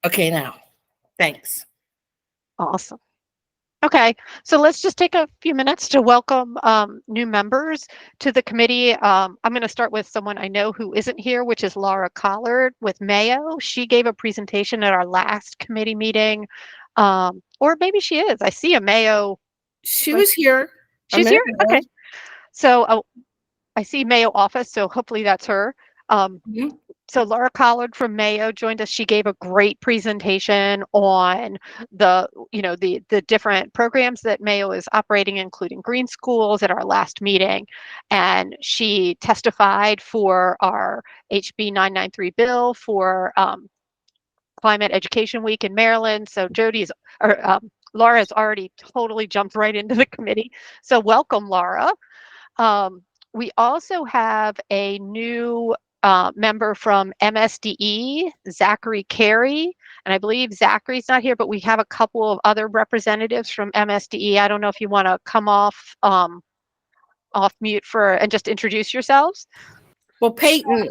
Okay, now. Thanks. Awesome. Okay, so let's just take a few minutes to welcome new members to the committee. I'm going to start with someone I know who isn't here, which is Laura Collard with Mayo. She gave a presentation at our last committee meeting, or maybe she is. I see a Mayo. She was here a She's minute here? ago. Okay. So I see Mayo office, so hopefully that's her. Um, Mhm. so Laura Collard from Mayo joined us. She gave a great presentation on the different programs that Mayo is operating, including Green Schools, at our last meeting, and she testified for our HB 993 bill for Climate Education Week in Maryland. So Laura has already totally jumped right into the committee. So welcome, Laura. Um, we also have a new member from MSDE, Zachary Carey. And I believe Zachary's not here, but we have a couple of other representatives from MSDE. I don't know if you want to come off mute and just introduce yourselves. Well, Peyton,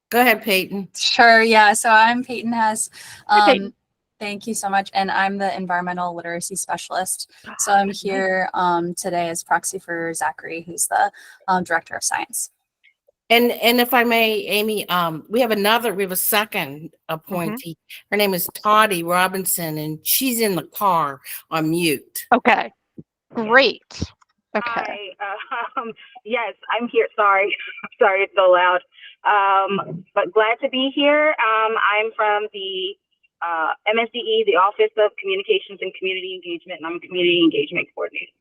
go ahead, Peyton. Sure, yeah. So I'm Peyton Hess. Hi, Peyton. Thank you so much. And I'm the environmental literacy specialist. So I'm here today as proxy for Zachary, who's the director of science. And if I may, Amy, we have a second appointee. Her name is Toddy Robinson, and she's in the car on mute. Okay, great. Okay. Hi. Yes, I'm here. Sorry. Sorry it's so loud. But glad to be here. I'm from the MSDE, the Office of Communications and Community Engagement, and I'm a community engagement coordinator.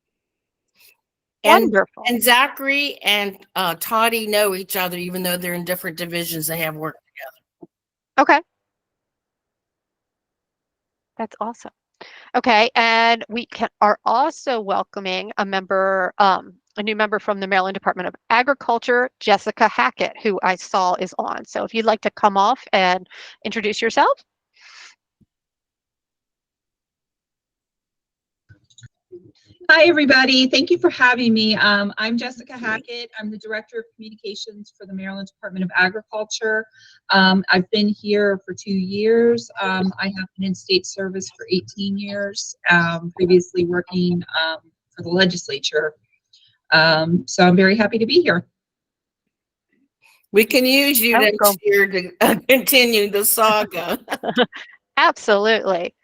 Wonderful. And Zachary and Toddy know each other, even though they're in different divisions. They have worked together. Okay. That's awesome. Okay, and are also welcoming a new member from the Maryland Department of Agriculture, Jessica Hackett, who I saw is on. So if you'd like to come off and introduce yourself. Hi, everybody. Thank you for having me. I'm Jessica Hackett. I'm the Director of Communications for the Maryland Department of Agriculture. I've been here for 2 years. I have been in state service for 18 years, previously working for the legislature. So I'm very happy to be here. We can use you next year to continue the saga. Absolutely.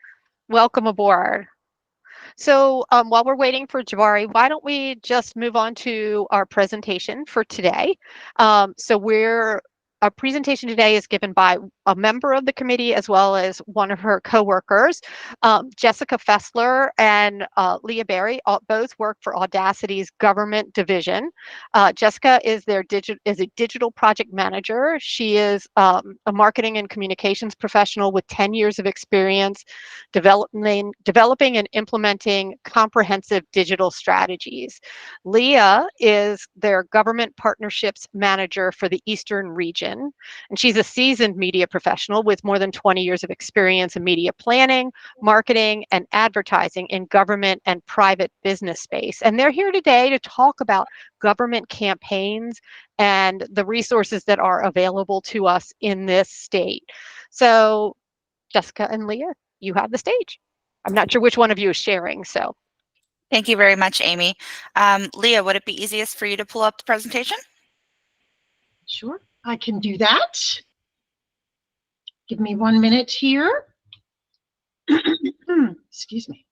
Welcome aboard. So while we're waiting for Jabari, why don't we just move on to our presentation for today? Our presentation today is given by a member of the committee as well as one of her coworkers. Jessica Fessler and Leah Berry both work for Audacity's government division. Jessica is a digital project manager. She is a marketing and communications professional with 10 years of experience developing and implementing comprehensive digital strategies. Leah is their government partnerships manager for the Eastern region, and she's a seasoned media professional with more than 20 years of experience in media planning, marketing, and advertising in government and private business space. And they're here today to talk about government campaigns and the resources that are available to us in this state. So, Jessica and Leah, you have the stage. I'm not sure which one of you is sharing, so. Thank you very much, Amy. Leah, would it be easiest for you to pull up the presentation? Sure, I can do that. Give me 1 minute here. Excuse me.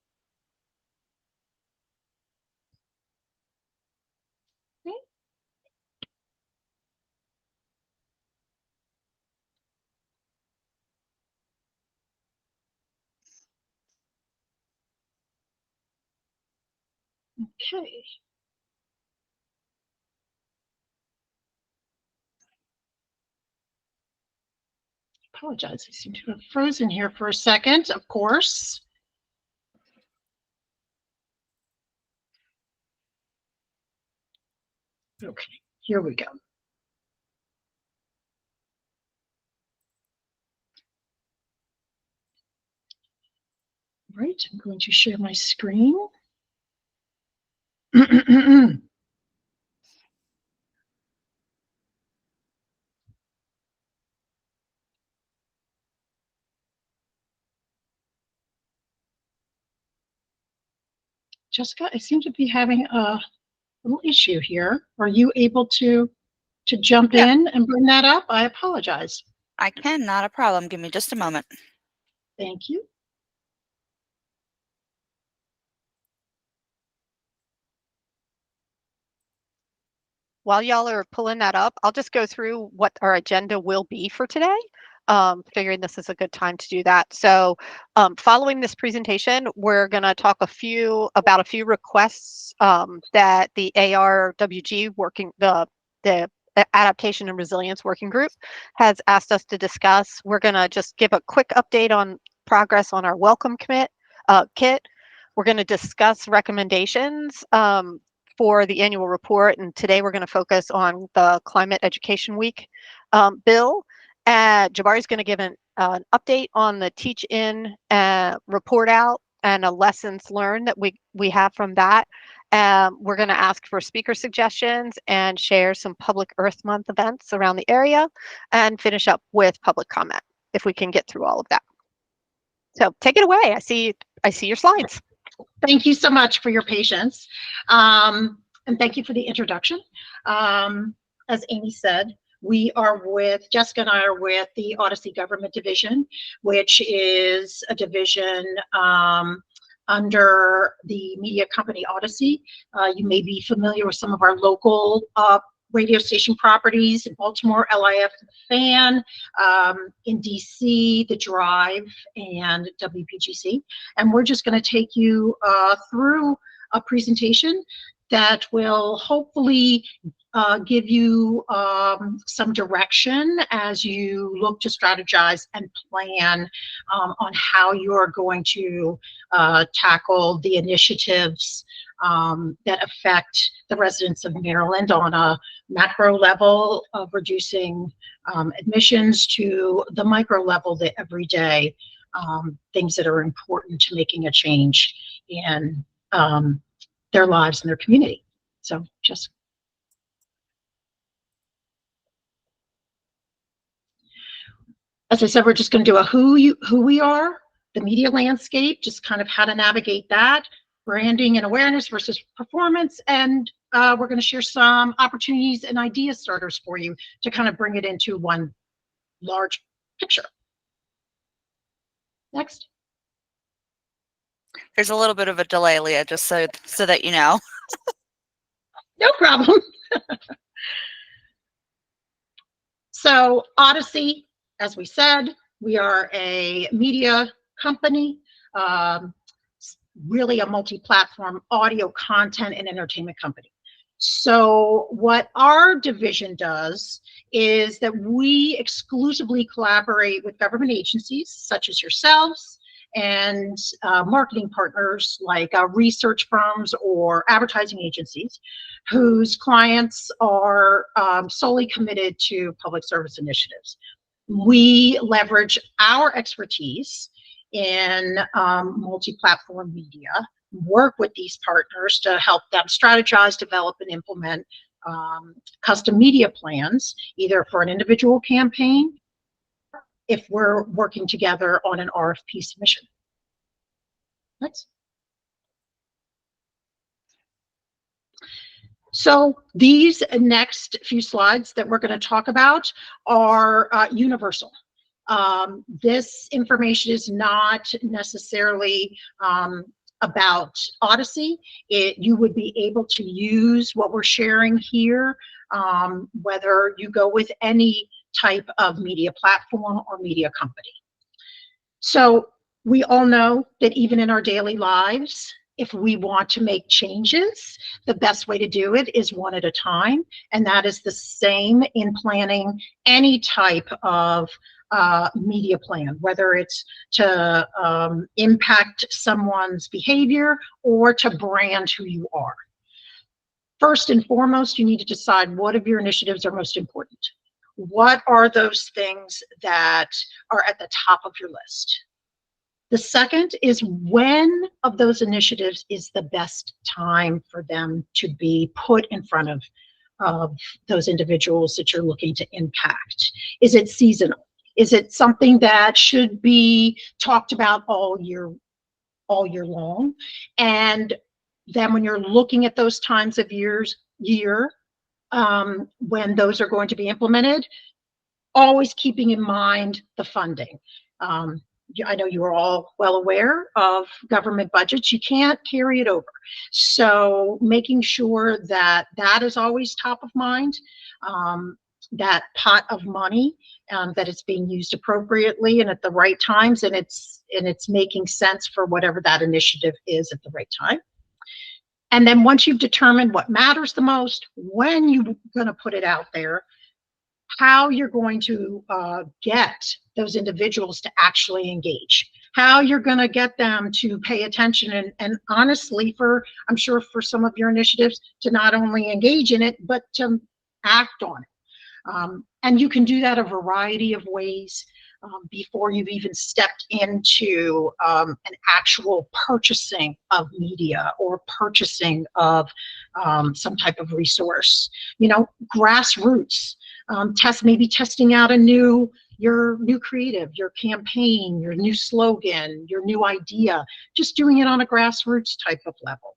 Okay. Apologize, I seem to have frozen here for a second, of course. Okay, here we go. Right, I'm going to share my screen. Jessica, I seem to be having a little issue here. Are you able to jump Yeah. in and bring that up? I apologize. I can, not a problem. Give me just a moment. Thank you. While y'all are pulling that up, I'll just go through what our agenda will be for today. Figuring this is a good time to do that. So following this presentation, we're going to talk about a few requests that the ARWG the Adaptation and Resilience Working Group has asked us to discuss. We're going to just give a quick update on progress on our welcome kit. We're going to discuss recommendations for the annual report, and today we're going to focus on the Climate Education Week bill. Jabari is going to give an update on the Teach In report out and a lessons learned that we have from that. We're going to ask for speaker suggestions and share some Public Earth Month events around the area, and finish up with public comment if we can get through all of that. So take it away. I see your slides. Thank you so much for your patience. And thank you for the introduction. As Amy said, Jessica and I are with the Odyssey Government Division, which is a division under the media company Odyssey. You may be familiar with some of our local radio station properties in Baltimore, LIF Fan, in DC, The Drive, and WPGC. And we're just going to take you through a presentation that will hopefully give you some direction as you look to strategize and plan on how you're going to tackle the initiatives that affect the residents of Maryland on a macro level of reducing admissions to the micro level, the everyday things that are important to making a change in their lives and their community. So just as I said, we're just going to do a who we are, the media landscape, just kind of how to navigate that, branding and awareness versus performance, and we're going to share some opportunities and idea starters for you to kind of bring it into one large picture. Next. There's a little bit of a delay, Leah, just so that you know. No problem. So Odyssey, as we said, we are a media company, really a multi-platform audio content and entertainment company. So what our division does is that we exclusively collaborate with government agencies such as yourselves and marketing partners like research firms or advertising agencies whose clients are solely committed to public service initiatives. We leverage our expertise in multi-platform media, work with these partners to help them strategize, develop, and implement custom media plans, either for an individual campaign, if we're working together on an RFP submission. Next. So these next few slides that we're going to talk about are universal. This information is not necessarily about Odyssey. You would be able to use what we're sharing here, whether you go with any type of media platform or media company. So we all know that even in our daily lives, if we want to make changes, the best way to do it is one at a time. And that is the same in planning any type of media plan, whether it's to impact someone's behavior or to brand who you are. First and foremost, you need to decide what of your initiatives are most important. What are those things that are at the top of your list? The second is when of those initiatives is the best time for them to be put in front of those individuals that you're looking to impact. Is it seasonal? Is it something that should be talked about all year long? And then when you're looking at those times of when those are going to be implemented, always keeping in mind the funding. I know you are all well aware of government budgets. You can't carry it over. So making sure that that is always top of mind, that pot of money, that it's being used appropriately and at the right times, and it's making sense for whatever that initiative is at the right time. And then once you've determined what matters the most, when you're going to put it out there, how you're going to get those individuals to actually engage, how you're going to get them to pay attention, and honestly, I'm sure for some of your initiatives, to not only engage in it, but to act on it. And you can do that a variety of ways before you've even stepped into an actual purchasing of media or purchasing of some type of resource. Grassroots. Maybe testing out your new creative, your campaign, your new slogan, your new idea, just doing it on a grassroots type of level.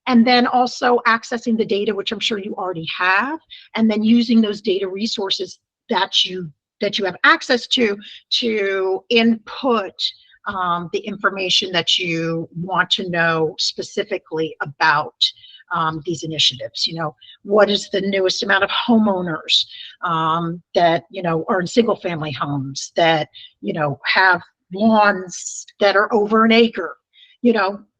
And then also accessing the data, which I'm sure you already have, and then using those data resources that you have access to input the information that you want to know specifically about these initiatives. What is the newest amount of homeowners that are in single family homes that have lawns that are over an acre,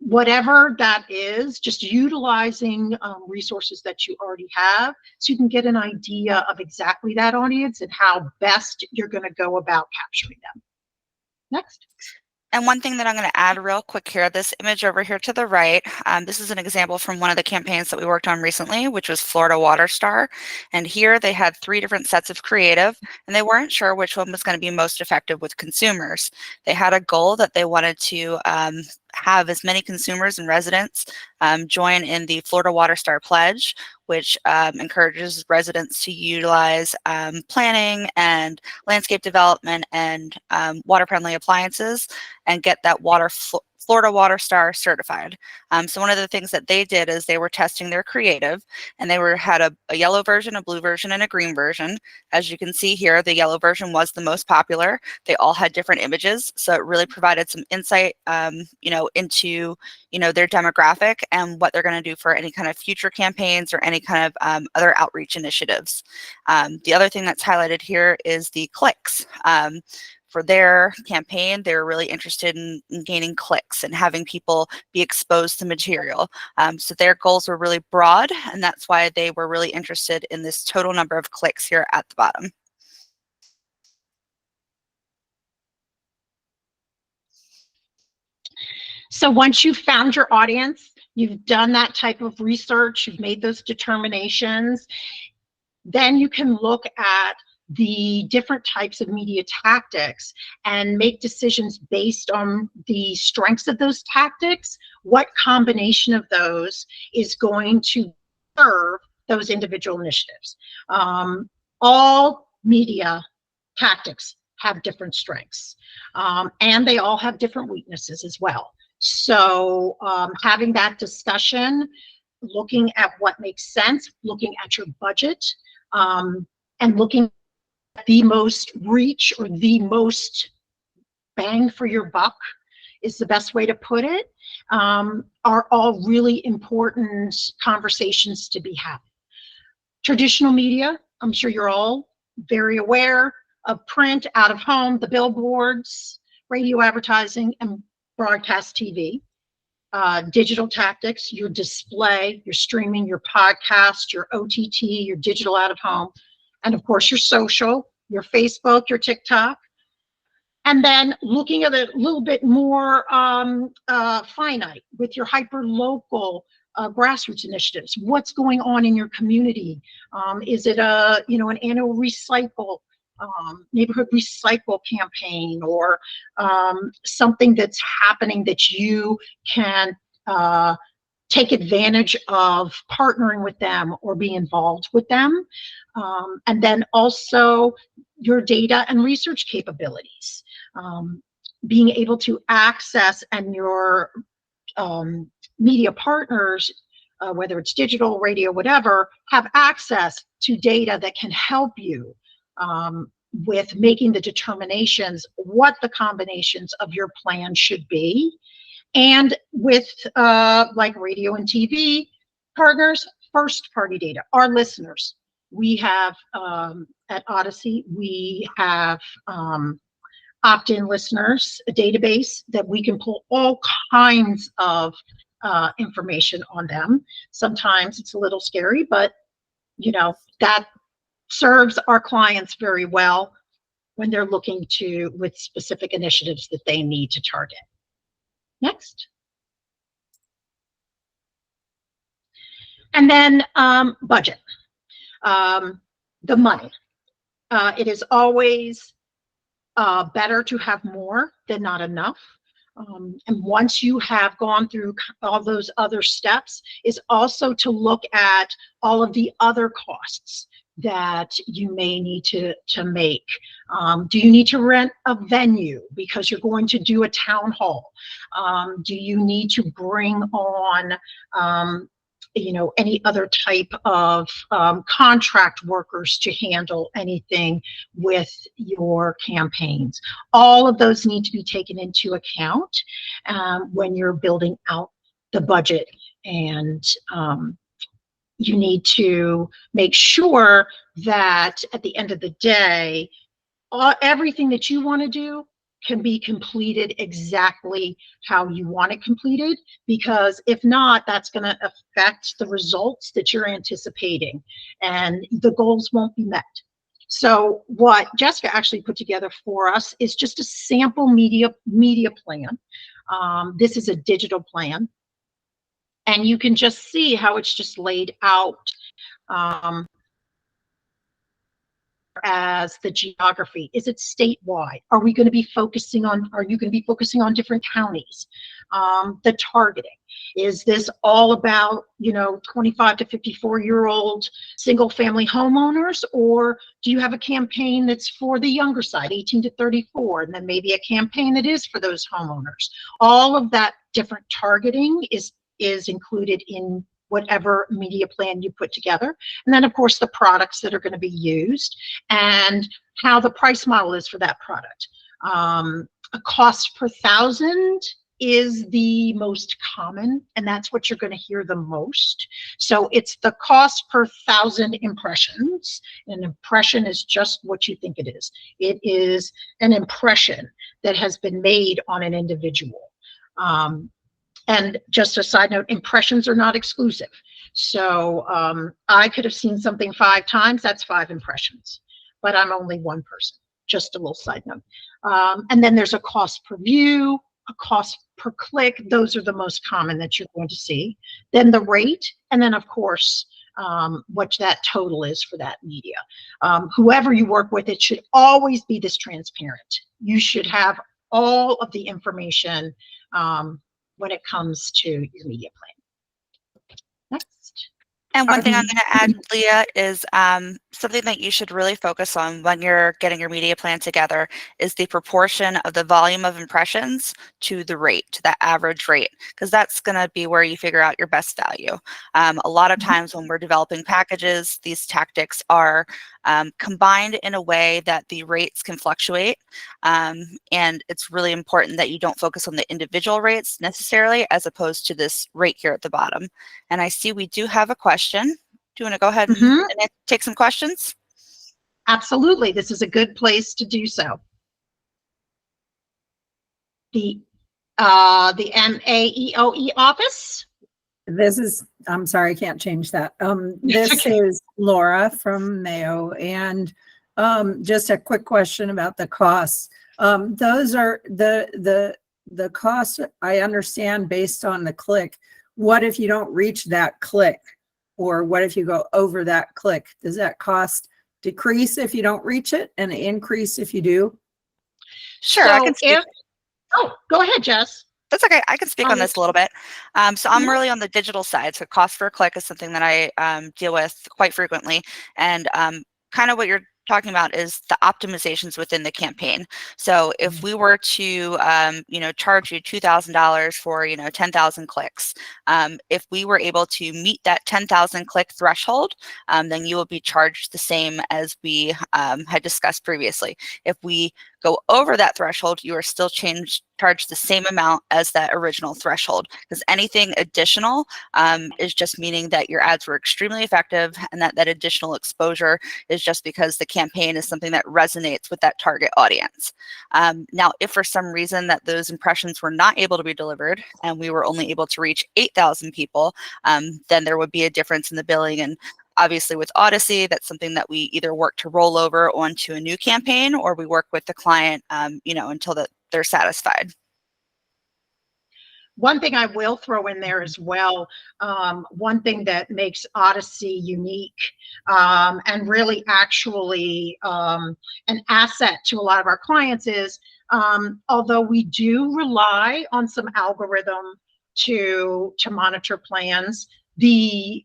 whatever that is, just utilizing resources that you already have so you can get an idea of exactly that audience and how best you're going to go about capturing them. Next. And one thing that I'm going to add real quick here, this image over here to the right, this is an example from one of the campaigns that we worked on recently, which was Florida Water Star. And here they had 3 different sets of creative, and they weren't sure which one was going to be most effective with consumers. They had a goal that they wanted to have as many consumers and residents join in the Florida Water Star Pledge, which encourages residents to utilize planning and landscape development and water-friendly appliances and get that Florida Water Star certified. So one of the things that they did is they were testing their creative, and they had a yellow version, a blue version, and a green version. As you can see here, the yellow version was the most popular. They all had different images, so it really provided some insight, into their demographic and what they're going to do for any kind of future campaigns or any kind of other outreach initiatives. The other thing that's highlighted here is the clicks. For their campaign, they were really interested in gaining clicks and having people be exposed to material. So their goals were really broad, and that's why they were really interested in this total number of clicks here at the bottom. So once you've found your audience, you've done that type of research, you've made those determinations, then you can look at the different types of media tactics and make decisions based on the strengths of those tactics, what combination of those is going to serve those individual initiatives. All media tactics have different strengths, and they all have different weaknesses as well. So having that discussion, looking at what makes sense, looking at your budget, and looking at the most reach or the most bang for your buck is the best way to put it, are all really important conversations to be had. Traditional media, I'm sure you're all very aware of print, out of home, the billboards, radio advertising, and broadcast TV. Digital tactics, your display, your streaming, your podcast, your OTT, your digital out of home, and of course your social, your Facebook, your TikTok. And then looking at it a little bit more finite with your hyper-local grassroots initiatives. What's going on in your community? Is it an annual recycle, neighborhood recycle campaign, or something that's happening that you can take advantage of partnering with them or be involved with them? And then also your data and research capabilities, being able to access and your media partners, whether it's digital, radio, whatever, have access to data that can help you with making the determinations what the combinations of your plan should be. And with like radio and TV partners, first party data, our listeners. We have at Odyssey, we have opt-in listeners, a database that we can pull all kinds of information on them. Sometimes it's a little scary, but you know, that serves our clients very well when they're looking to with specific initiatives that they need to target. Next. And then budget, the money. It is always better to have more than not enough. And once you have gone through all those other steps, is also to look at all of the other costs that you may need to make. Do you need to rent a venue because you're going to do a town hall? Do you need to bring on you know, any other type of contract workers to handle anything with your campaigns? All of those need to be taken into account when you're building out the budget, and you need to make sure that at the end of the day, everything that you want to do can be completed exactly how you want it completed, because if not, that's going to affect the results that you're anticipating and the goals won't be met. So what Jessica actually put together for us is just a sample media plan. This is a digital plan, and you can just see how it's just laid out as the geography. Is it statewide? Are you going to be focusing on different counties? The targeting. Is this all about, you know, 25 to 54-year-old single family homeowners, or do you have a campaign that's for the younger side, 18 to 34, and then maybe a campaign that is for those homeowners? All of that different targeting is included in whatever media plan you put together. And then of course the products that are going to be used and how the price model is for that product. A cost per thousand is the most common, and that's what you're going to hear the most. So it's the cost per thousand impressions. An impression is just what you think it is. It is an impression that has been made on an individual. And just a side note, impressions are not exclusive. So I could have seen something 5 times, that's 5 impressions, but I'm only one person, just a little side note. And then there's a cost per view, a cost per click. Those are the most common that you're going to see. Then the rate, and then of course, what that total is for that media. Whoever you work with, it should always be this transparent. You should have all of the information when it comes to your media plan. Next. And one thing I'm going to add, Leah, is something that you should really focus on when you're getting your media plan together is the proportion of the volume of impressions to the rate, to that average rate, because that's going to be where you figure out your best value. A lot of times when we're developing packages, these tactics are combined in a way that the rates can fluctuate. And it's really important that you don't focus on the individual rates necessarily, as opposed to this rate here at the bottom. And I see we do have a question. Do you want to go ahead and take some questions? Absolutely. This is a good place to do so. The MAEOE office. This is, I'm sorry, I can't change that. This is Laura from Mayo, and just a quick question about the costs. Those are the costs I understand based on the click. What if you don't reach that click? Or what if you go over that click? Does that cost decrease if you don't reach it and increase if you do? Sure, So I can speak. Go ahead, Jess. That's okay. I can speak on this a little bit. So I'm really on the digital side. So cost per click is something that I deal with quite frequently. And kind of what you're talking about is the optimizations within the campaign. So if we were to, charge you $2,000 for, 10,000 clicks, if we were able to meet that 10,000 click threshold, then you will be charged the same as we had discussed previously. If we go over that threshold, you are still charged the same amount as that original threshold, because anything additional is just meaning that your ads were extremely effective, and that additional exposure is just because the campaign is something that resonates with that target audience. Now, if for some reason that those impressions were not able to be delivered and we were only able to reach 8,000 people, then there would be a difference in the billing. And obviously with Odyssey, that's something that we either work to roll over onto a new campaign, or we work with the client, until they're satisfied. One thing I will throw in there as well, one thing that makes Odyssey unique and really actually an asset to a lot of our clients is, although we do rely on some algorithm to monitor plans, the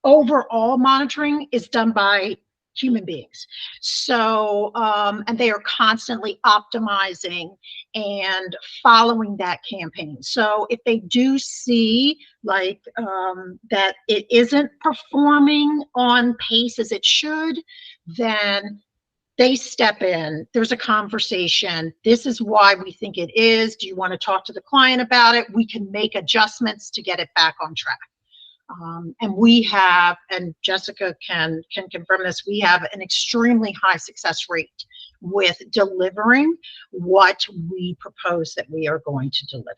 overall monitoring is done by human beings. So, and they are constantly optimizing and following that campaign. So if they do see like that it isn't performing on pace as it should, then they step in, there's a conversation. This is why we think it is. Do you want to talk to the client about it? We can make adjustments to get it back on track. And we have, and Jessica can confirm this, we have an extremely high success rate with delivering what we propose that we are going to deliver.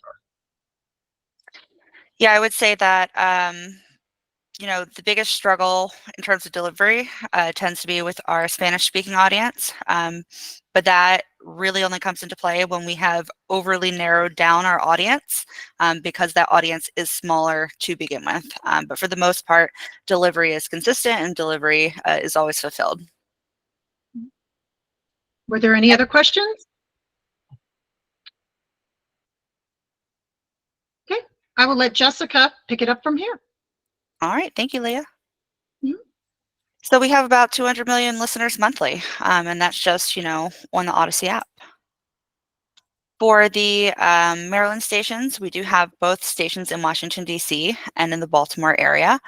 Yeah, I would say that, the biggest struggle in terms of delivery tends to be with our Spanish-speaking audience. But that really only comes into play when we have overly narrowed down our audience, because that audience is smaller to begin with. But for the most part, delivery is consistent and delivery is always fulfilled. Were there any other questions? Okay, I will let Jessica pick it up from here. All right, thank you, Leah. Mhm. So we have about 200 million listeners monthly, and that's just, on the Odyssey app. For the Maryland stations, we do have both stations in Washington, D.C. and in the Baltimore area.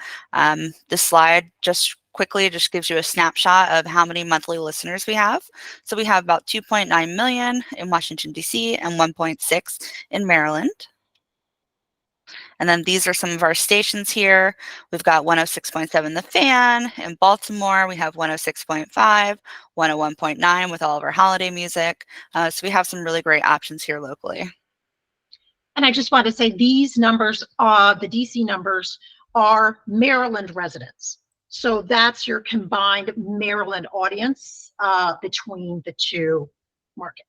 This slide just quickly gives you a snapshot of how many monthly listeners we have. So we have about 2.9 million in Washington, D.C. and 1.6 in Maryland. And then these are some of our stations here. We've got 106.7 The Fan. In Baltimore, we have 106.5, 101.9 with all of our holiday music. So we have some really great options here locally. And I just want to say these numbers, the DC numbers, are Maryland residents. So that's your combined Maryland audience between the two markets.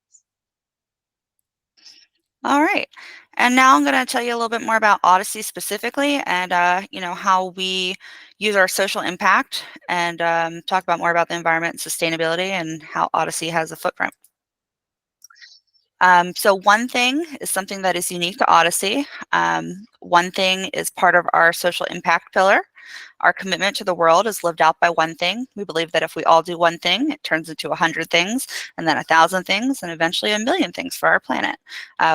All right. And now I'm going to tell you a little bit more about Odyssey specifically, and how we use our social impact, and talk about more about the environment and sustainability and how Odyssey has a footprint. So One Thing is something that is unique to Odyssey. One Thing is part of our social impact pillar. Our commitment to the world is lived out by one thing. We believe that if we all do one thing, it turns into 100 things, and then 1,000 things, and eventually 1,000,000 things for our planet.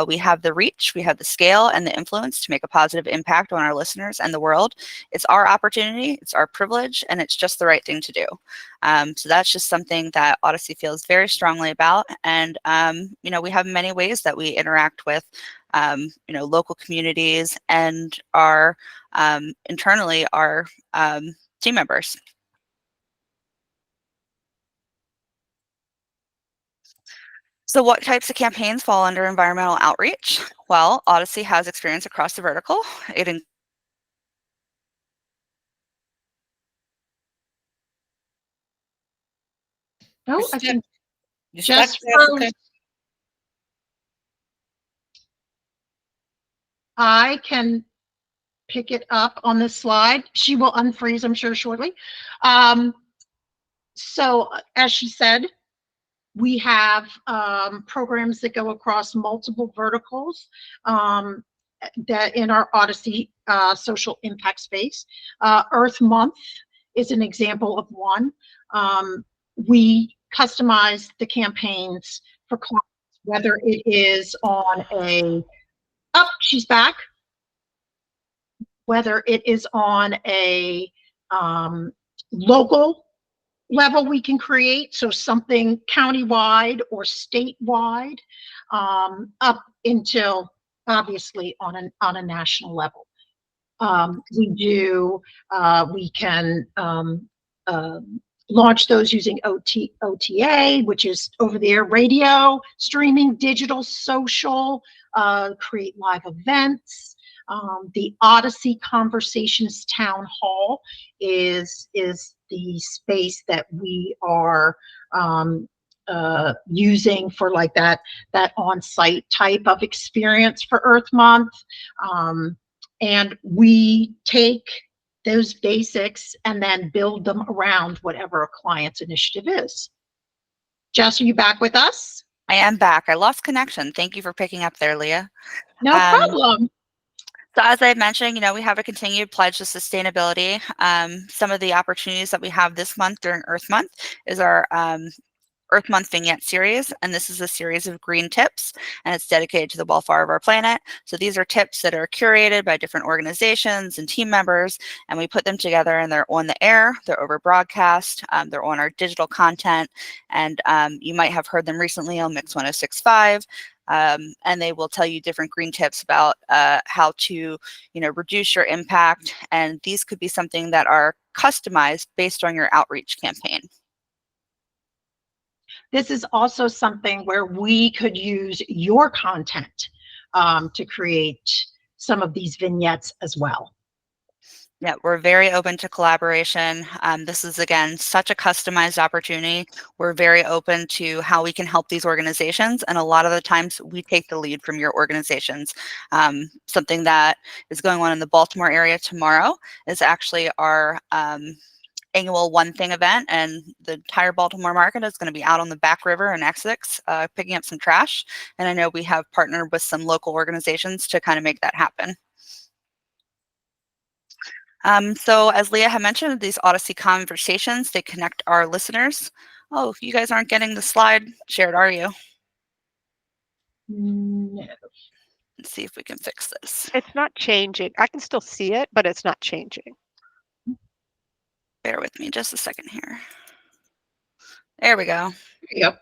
We have the reach, we have the scale and the influence to make a positive impact on our listeners and the world. It's our opportunity, it's our privilege, and it's just the right thing to do. So that's just something that Odyssey feels very strongly about. And, we have many ways that we interact with local communities and our internally our team members. So what types of campaigns fall under environmental outreach? Well, Odyssey has experience across the vertical. Oh, I think You Jess stuck, Jessica? froze. I can pick it up on this slide. She will unfreeze, I'm sure, shortly. So as she said, we have programs that go across multiple verticals that in our Odyssey social impact space. Earth Month is an example of one. we customize the campaigns for clients, whether it is on she's back. Whether it is on a local level we can create, so something countywide or statewide, up until obviously on a national level. We can launch those using OTA, which is over the air radio, streaming, digital, social, create live events. The Odyssey Conversations Town Hall is the space that we are using for like that on-site type of experience for Earth Month. And we take those basics and then build them around whatever a client's initiative is. Jess, are you back with us? I am back. I lost connection. Thank you for picking up there, Leah. No problem. So as I mentioned, we have a continued pledge to sustainability. Some of the opportunities that we have this month during Earth Month is our Earth Month Vignette series, and this is a series of green tips, and it's dedicated to the welfare of our planet. So these are tips that are curated by different organizations and team members, and we put them together, and they're on the air, they're over broadcast, they're on our digital content, and you might have heard them recently on Mix 106.5. And they will tell you different green tips about how to, reduce your impact. And these could be something that are customized based on your outreach campaign. This is also something where we could use your content to create some of these vignettes as well. Yeah, we're very open to collaboration. This is, again, such a customized opportunity. We're very open to how we can help these organizations. And a lot of the times we take the lead from your organizations. Something that is going on in the Baltimore area tomorrow is actually our annual One Thing event, and the entire Baltimore market is going to be out on the back river in Essex picking up some trash. And I know we have partnered with some local organizations to kind of make that happen. So as Leah had mentioned, these Odyssey Conversations, they connect our listeners. Oh, you guys aren't getting the slide shared, are you? No. Let's see if we can fix this. It's not changing. I can still see it, but it's not changing. Bear with me just a second here. There we go. Yep.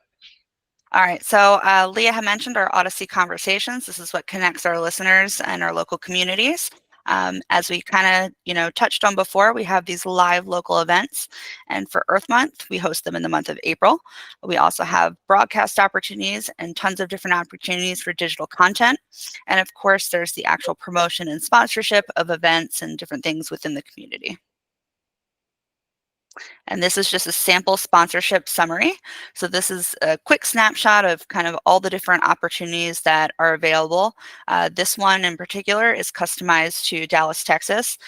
All right, so Leah had mentioned our Odyssey Conversations. This is what connects our listeners and our local communities. As we kind of, touched on before, we have these live local events. And for Earth Month, we host them in the month of April. We also have broadcast opportunities and tons of different opportunities for digital content. And of course, there's the actual promotion and sponsorship of events and different things within the community. And this is just a sample sponsorship summary. So this is a quick snapshot of kind of all the different opportunities that are available. This one in particular is customized to Dallas, Texas.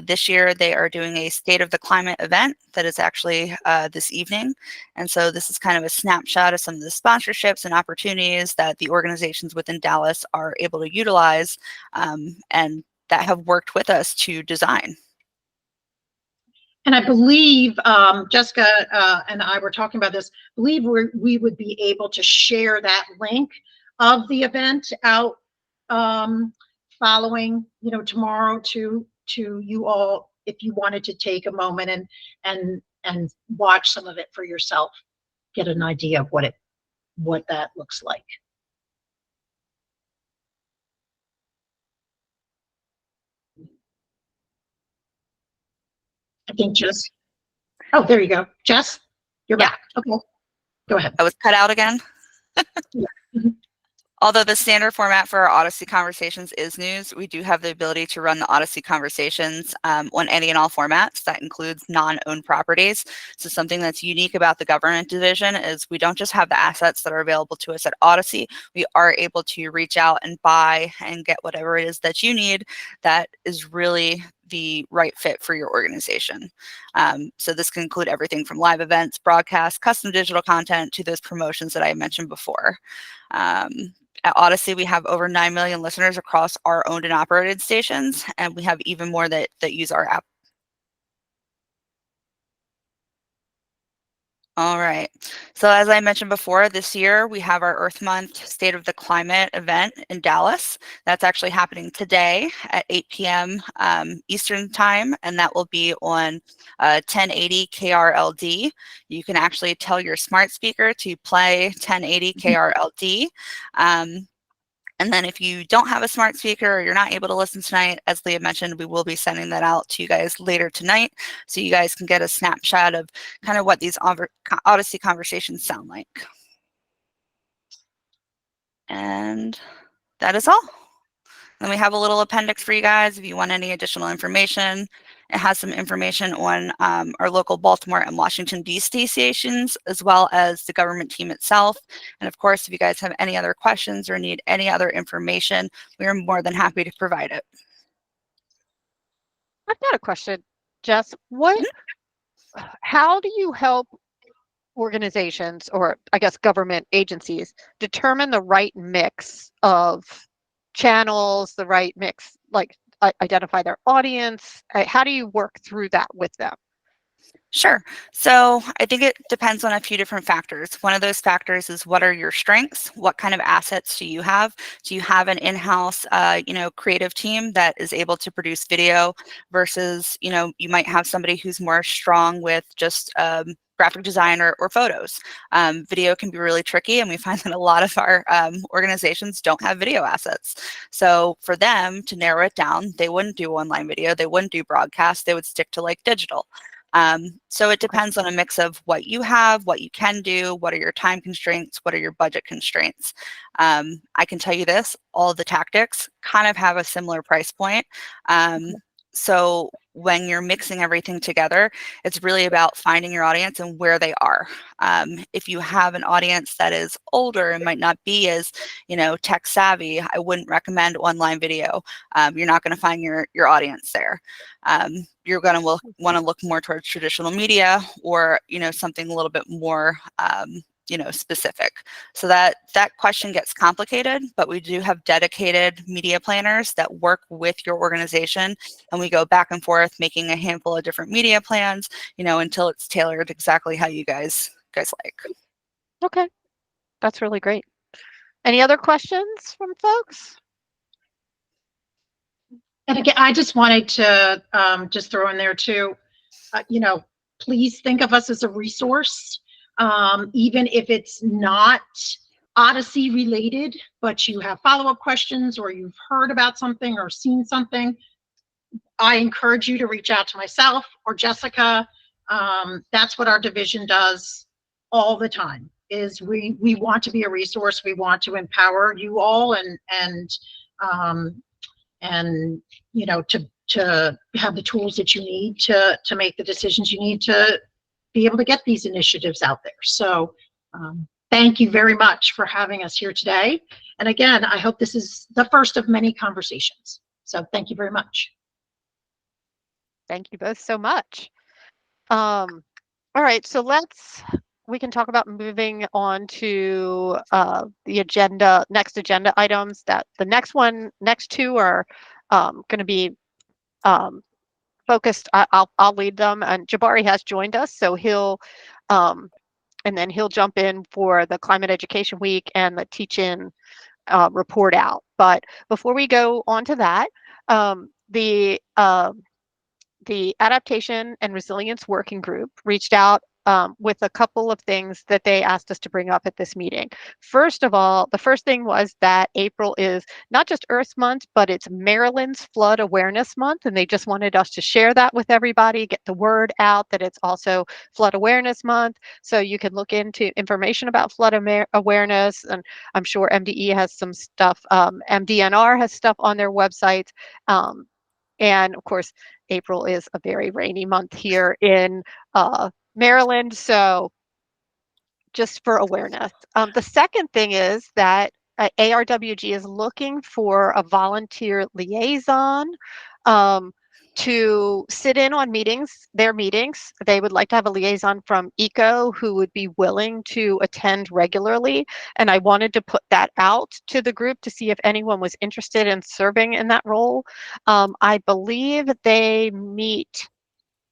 This year they are doing a State of the Climate event that is actually this evening. And so this is kind of a snapshot of some of the sponsorships and opportunities that the organizations within Dallas are able to utilize and that have worked with us to design. And I believe Jessica and I were talking about this. I believe we would be able to share that link of the event out following, tomorrow to you all, if you wanted to take a moment and watch some of it for yourself, get an idea of what that looks like. I think Jess. Oh, there you go. Jess, you're back. Okay, go ahead. I was cut out again. Yeah. Mm-hmm. Although the standard format for our Odyssey Conversations is news, we do have the ability to run the Odyssey Conversations on any and all formats. That includes non-owned properties. So something that's unique about the government division is we don't just have the assets that are available to us at Odyssey. We are able to reach out and buy and get whatever it is that you need that is really the right fit for your organization. So this can include everything from live events, broadcasts, custom digital content to those promotions that I mentioned before. At Odyssey, we have over 9 million listeners across our owned and operated stations, and we have even more that use our app. All right. So as I mentioned before, this year we have our Earth Month State of the Climate event in Dallas. That's actually happening today at 8 p.m. Eastern Time, and that will be on 1080 KRLD. You can actually tell your smart speaker to play 1080 KRLD. And then if you don't have a smart speaker or you're not able to listen tonight, as Leah mentioned, we will be sending that out to you guys later tonight so you guys can get a snapshot of kind of what these Odyssey conversations sound like. And that is all. Then we have a little appendix for you guys if you want any additional information. It has some information on our local Baltimore and Washington, D.C. stations, as well as the government team itself. And of course, if you guys have any other questions or need any other information, we are more than happy to provide it. I've got a question, Jess. How do you help organizations, or I guess government agencies, determine the right mix of channels, the right mix, like identify their audience? How do you work through that with them? Sure. So I think it depends on a few different factors. One of those factors is, what are your strengths? What kind of assets do you have? Do you have an in-house, creative team that is able to produce video versus, you might have somebody who's more strong with just graphic design or photos. Video can be really tricky, and we find that a lot of our organizations don't have video assets. So for them to narrow it down, they wouldn't do online video, they wouldn't do broadcast, they would stick to like digital. So it depends on a mix of what you have, what you can do, what are your time constraints, what are your budget constraints. I can tell you this, all the tactics kind of have a similar price point. So when you're mixing everything together, it's really about finding your audience and where they are. If you have an audience that is older and might not be as, tech savvy, I wouldn't recommend online video. You're not going to find your audience there. You're going to want to look more towards traditional media or, something a little bit more specific. So that question gets complicated, but we do have dedicated media planners that work with your organization, and we go back and forth making a handful of different media plans, until it's tailored exactly how you guys like. Okay, that's really great. Any other questions from folks? And again, I just wanted to just throw in there too, please think of us as a resource. Even if it's not Odyssey related, but you have follow-up questions or you've heard about something or seen something, I encourage you to reach out to myself or Jessica. That's what our division does all the time, is we want to be a resource. We want to empower you all and to have the tools that you need to make the decisions you need to be able to get these initiatives out there. So thank you very much for having us here today. And again, I hope this is the first of many conversations. So thank you very much. Thank you both so much. All right, so we can talk about moving on to the next agenda items. That the next two are going to be focused. I'll lead them, and Jabari has joined us, so he'll and then he'll jump in for the Climate Education Week and the teach-in report out. But before we go on to that, the Adaptation and Resilience Working Group reached out with a couple of things that they asked us to bring up at this meeting. First of all, the first thing was that April is not just Earth Month, but it's Maryland's Flood Awareness Month, and they just wanted us to share that with everybody, get the word out that it's also Flood Awareness Month, so you can look into information about flood awareness, and I'm sure MDE has some stuff, MDNR has stuff on their website, and of course, April is a very rainy month here in Maryland, so just for awareness. The second thing is that ARWG is looking for a volunteer liaison to sit in on their meetings. They would like to have a liaison from ECO who would be willing to attend regularly. And I wanted to put that out to the group to see if anyone was interested in serving in that role. I believe they meet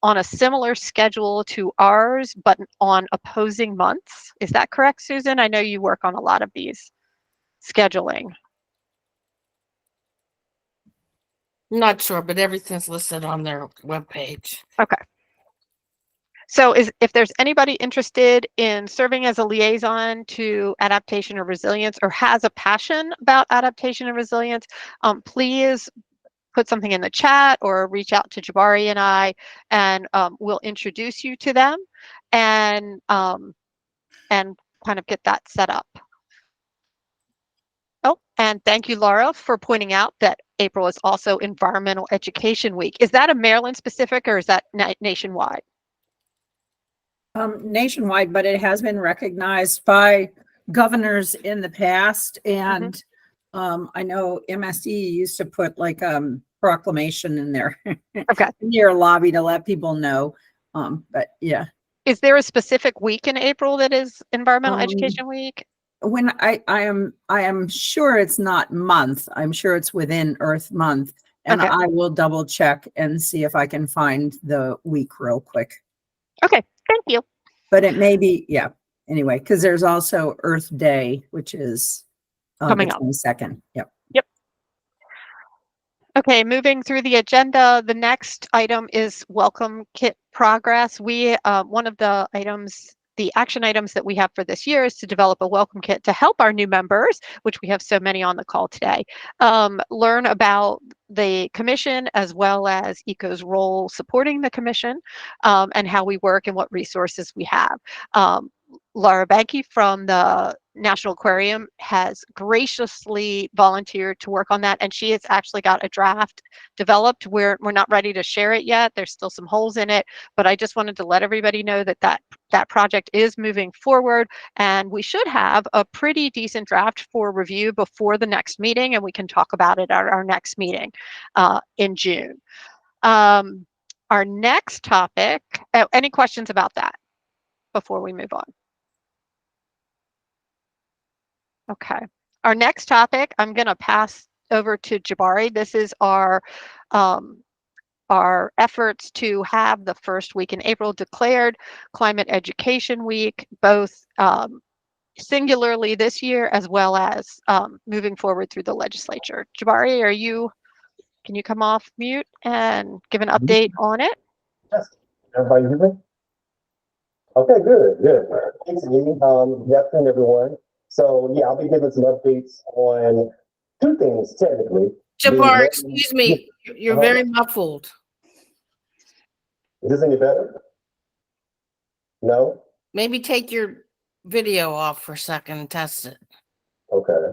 on a similar schedule to ours, but on opposing months. Is that correct, Susan? I know you work on a lot of these scheduling. I'm not sure, but everything's listed on their webpage. Okay. So if there's anybody interested in serving as a liaison to adaptation or resilience, or has a passion about adaptation and resilience, please put something in the chat or reach out to Jabari and I, and we'll introduce you to them and kind of get that set up. Oh, and thank you, Laura, for pointing out that April is also Environmental Education Week. Is that a Maryland specific, or is that nationwide? Nationwide, but it has been recognized by governors in the past. And I know MSD used to put like proclamation in their Okay. near lobby to let people know. But yeah. Is there a specific week in April that is Environmental Education Week? When I am sure it's not month. I'm sure it's within Earth Month. And Okay. I will double check and see if I can find the week real quick. Okay, thank you. But it may be, yeah. Anyway, because there's also Earth Day, which is Coming the up. 22nd. Yep. Okay, moving through the agenda, the next item is welcome kit progress. We, one of the items, the action items that we have for this year is to develop a welcome kit to help our new members, which we have so many on the call today, learn about the commission as well as ECO's role supporting the commission, and how we work and what resources we have. Laura Banky from the National Aquarium has graciously volunteered to work on that, and she has actually got a draft developed. We're not ready to share it yet. There's still some holes in it, but I just wanted to let everybody know that that project is moving forward, and we should have a pretty decent draft for review before the next meeting, and we can talk about it at our next meeting in June. Our next topic, any questions about that before we move on? Okay, our next topic, I'm going to pass over to Jabari. This is our efforts to have the first week in April declared Climate Education Week, both singularly this year as well as moving forward through the legislature. Jabari, can you come off mute and give an update on it? Yes. Everybody hear me? Okay, good. Thanks, Amy. Good afternoon, everyone. So yeah, I'll be giving some updates on two things technically. Jabari, excuse me, you're very muffled. Is this any better? No? Maybe take your video off for a second and test it. Okay.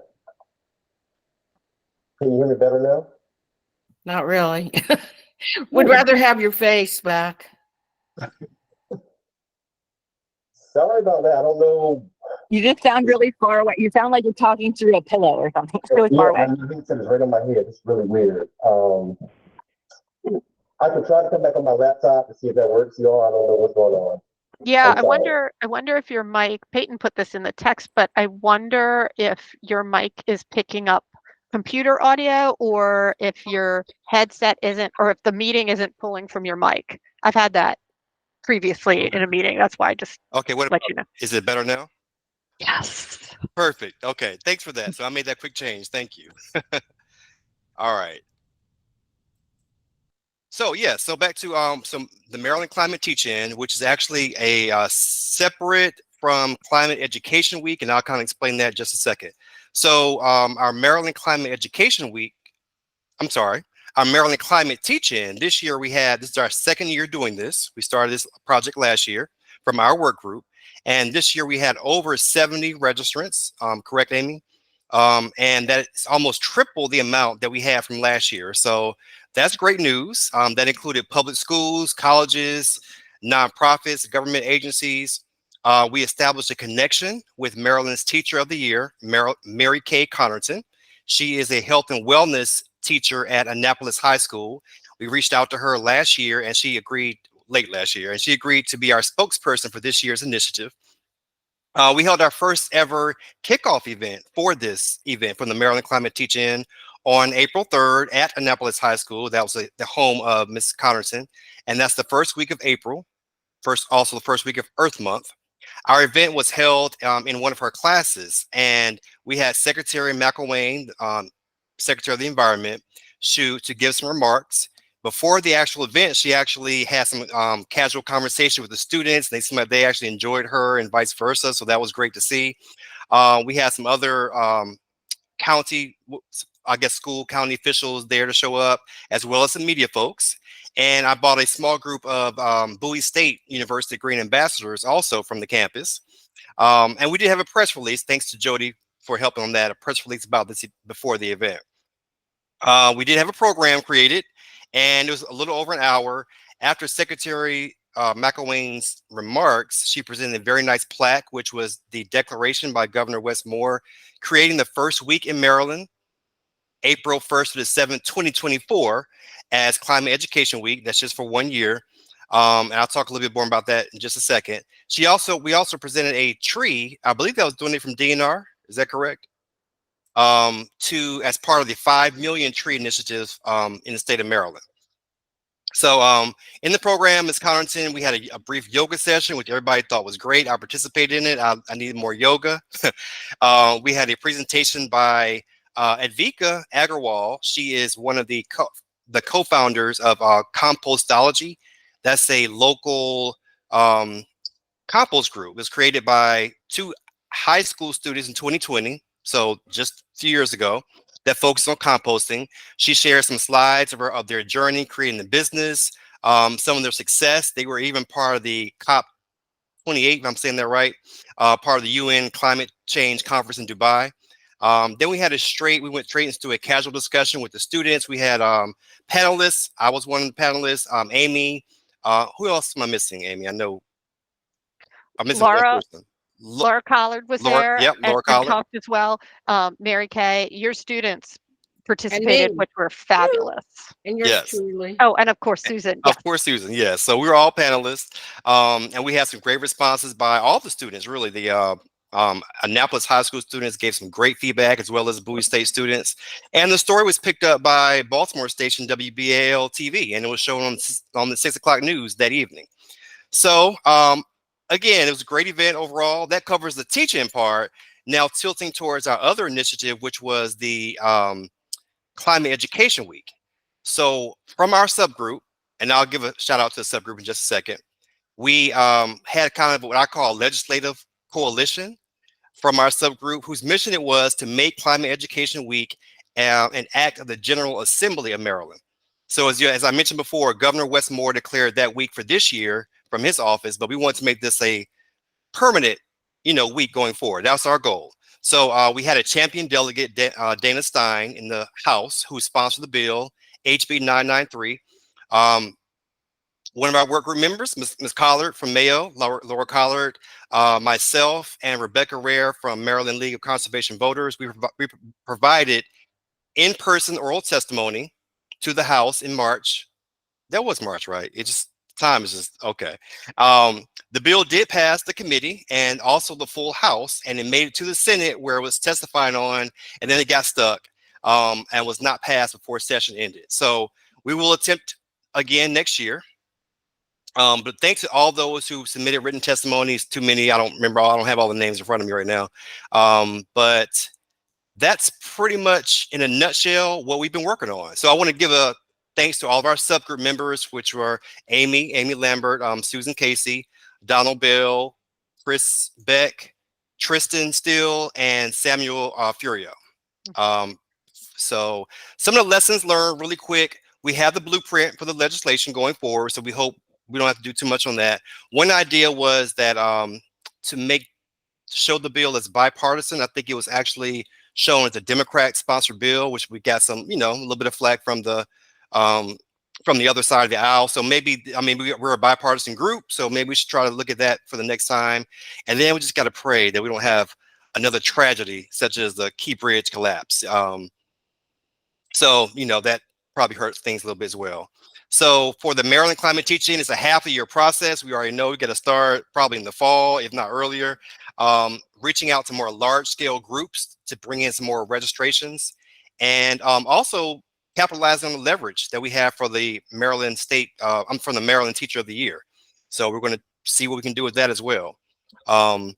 Can you hear me better now? Not really. Would rather have your face back. Sorry about that. I don't know. You just sound really far away. You sound like you're talking through a pillow or something. It's really far away. I think it's right on my head. It's really weird. I could try to come back on my laptop to see if that works, y'all. I don't know what's going on. Yeah, I'm I sorry. wonder if your mic, Peyton put this in the text, but I wonder if your mic is picking up computer audio, or if your headset isn't, or if the meeting isn't pulling from your mic. I've had that previously in a meeting. That's why I just Okay, what let about, you know. is it better now? Yes. Perfect. Okay, thanks for that. So I made that quick change. Thank you. All right. So yeah, so back to the Maryland Climate Teach-In, which is actually a separate from Climate Education Week, and I'll kind of explain that in just a second. So our Maryland Climate Education Week, our Maryland Climate Teach-In, this year this is our second year doing this. We started this project last year from our work group, and this year we had over 70 registrants, correct, Amy? And that's almost triple the amount that we had from last year. So that's great news. That included public schools, colleges, nonprofits, government agencies. We established a connection with Maryland's Teacher of the Year, Mary Kay Connerton. She is a health and wellness teacher at Annapolis High School. We reached out to her last year, and she agreed late last year, and she agreed to be our spokesperson for this year's initiative. We held our first ever kickoff event for this event from the Maryland Climate Teach-In on April 3rd at Annapolis High School. That was the home of Ms. Connerton. And that's the first week of April, also the first week of Earth Month. Our event was held in one of her classes, and we had Secretary McElwain, Secretary of the Environment, to give some remarks. Before the actual event, she actually had some casual conversation with the students. They seemed like they actually enjoyed her and vice versa, so that was great to see. We had some other county, I guess school county officials there to show up, as well as some media folks. And I brought a small group of Bowie State University Green Ambassadors also from the campus. And we did have a press release, thanks to Jody for helping on that, a press release about this before the event. We did have a program created, and it was a little over an hour. After Secretary McElwain's remarks, she presented a very nice plaque, which was the declaration by Governor Wes Moore, creating the first week in Maryland, April 1st to the 7th, 2024, as Climate Education Week. That's just for 1 year. And I'll talk a little bit more about that in just a second. We also presented a tree, I believe that was donated from DNR, is that correct? As part of the 5 million tree initiative in the state of Maryland. So in the program, Ms. Connerton, we had a brief yoga session, which everybody thought was great. I participated in it. I needed more yoga. We had a presentation by Advika Agarwal. She is one of the co-founders of Compostology. That's a local compost group. It was created by 2 high school students in 2020, so just a few years ago, that focused on composting. She shared some slides of their journey creating the business, some of their success. They were even part of the COP28, if I'm saying that right, part of the UN Climate Change Conference in Dubai. Then we went straight into a casual discussion with the students. We had panelists. I was one of the panelists. Amy, who else am I missing? Amy, I know I'm missing one person. Laura Collard was there. Yep, Laura Collard. And talked as well. Mary Kay, your students participated, which were fabulous. And yours truly. Oh, and of course, Susan. Of course, Susan. Yes. So we were all panelists, and we had some great responses by all the students. Really, the Annapolis High School students gave some great feedback, as well as Bowie State students. And the story was picked up by Baltimore station WBAL TV, and it was shown on the 6 o'clock news that evening. So again, it was a great event overall. That covers the teaching part. Now tilting towards our other initiative, which was the Climate Education Week. So from our subgroup, and I'll give a shout out to the subgroup in just a second, we had kind of what I call a legislative coalition from our subgroup, whose mission it was to make Climate Education Week an act of the General Assembly of Maryland. So as I mentioned before, Governor Wes Moore declared that week for this year from his office, but we want to make this a permanent, week going forward. That's our goal. So we had a champion delegate, Dana Stein, in the House, who sponsored the bill, HB 993. One of our work group members, Ms. Collard from Mayo, Laura Collard, myself, and Rebecca Rare from Maryland League of Conservation Voters, we provided in-person oral testimony to the House in March. That was March, right? Time is just okay. The bill did pass the committee and also the full House, and it made it to the Senate, where it was testified on, and then it got stuck and was not passed before session ended. So we will attempt again next year. But thanks to all those who submitted written testimonies. Too many, I don't have all the names in front of me right now. But that's pretty much in a nutshell what we've been working on. So I want to give a thanks to all of our subgroup members, which were Amy Lambert, Susan Casey, Donald Bell, Chris Beck, Tristan Steele, and Samuel Furio. So some of the lessons learned really quick. We have the blueprint for the legislation going forward, so we hope we don't have to do too much on that. One idea was that to show the bill as bipartisan. I think it was actually shown as a Democrat-sponsored bill, which we got some, a little bit of flack from the other side of the aisle. So maybe, we're a bipartisan group, so maybe we should try to look at that for the next time. And then we just got to pray that we don't have another tragedy such as the Key Bridge collapse. So that probably hurts things a little bit as well. So for the Maryland Climate Teaching, it's a half-a-year process. We already know we got to start probably in the fall, if not earlier, reaching out to more large-scale groups to bring in some more registrations. and also capitalizing on the leverage that we have for the Maryland State. I'm from the Maryland Teacher of the Year, so we're going to see what we can do with that as well. That's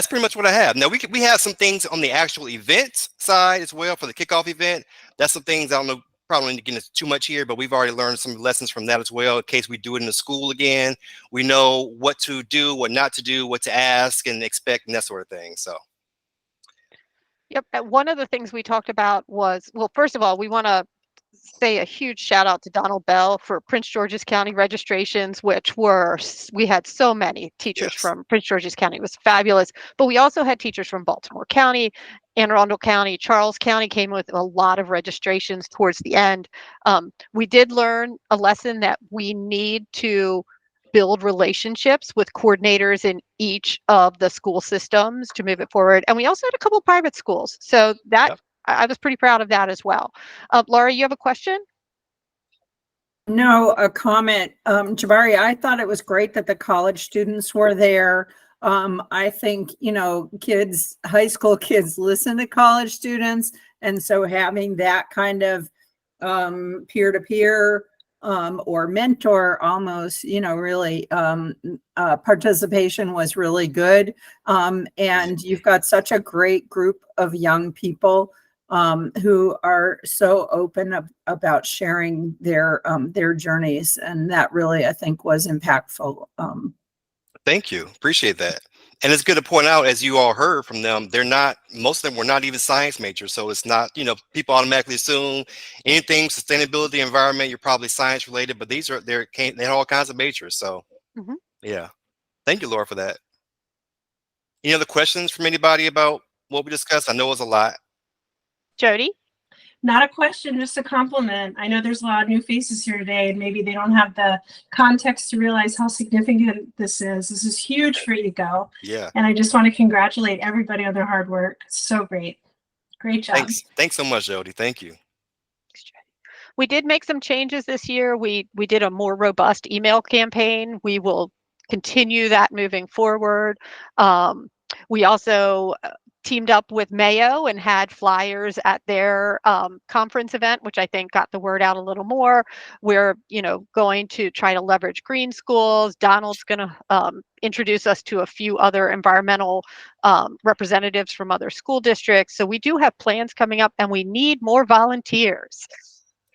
pretty much what I have. Now we have some things on the actual event side as well for the kickoff event. That's some things I don't know, probably need to get into too much here, but we've already learned some lessons from that as well. In case we do it in the school again, we know what to do, what not to do, what to ask and expect, and that sort of thing. So. Yep. One of the things we talked about was, well, first of all, we want to say a huge shout out to Donald Bell for Prince George's County registrations, which were, we had so many teachers from Prince George's County. It was fabulous. But we also had teachers from Baltimore County, Anne Arundel County, Charles County came with a lot of registrations towards the end. We did learn a lesson that we need to build relationships with coordinators in each of the school systems to move it forward. And we also had a couple private schools. So that I was pretty proud of that as well. Laura, you have a question? No, a comment. Jabari, I thought it was great that the college students were there. I think, you know, kids, high school kids listen to college students. And so having that kind of peer-to-peer or mentor almost, you know, really participation was really good. And you've got such a great group of young people who are so open about sharing their journeys. And that really, I think, was impactful. Thank you. Appreciate that. And it's good to point out, as you all heard from them, most of them were not even science majors. So it's not, you know, people automatically assume anything sustainability, environment, you're probably science related, but they had all kinds of majors. So yeah. Thank you, Laura, for that. Any other questions from anybody about what we discussed? I know it was a lot. Jody? Not a question, just a compliment. I know there's a lot of new faces here today, and maybe they don't have the context to realize how significant this is. This is huge for EGO. Yeah. And I just want to congratulate everybody on their hard work. It's so great. Great job. Thanks so much, Jody. Thank you. We did make some changes this year. We did a more robust email campaign. We will continue that moving forward. We also teamed up with Mayo and had flyers at their conference event, which I think got the word out a little more. We're, you know, going to try to leverage green schools. Donald's going to introduce us to a few other environmental representatives from other school districts. So we do have plans coming up, and we need more volunteers.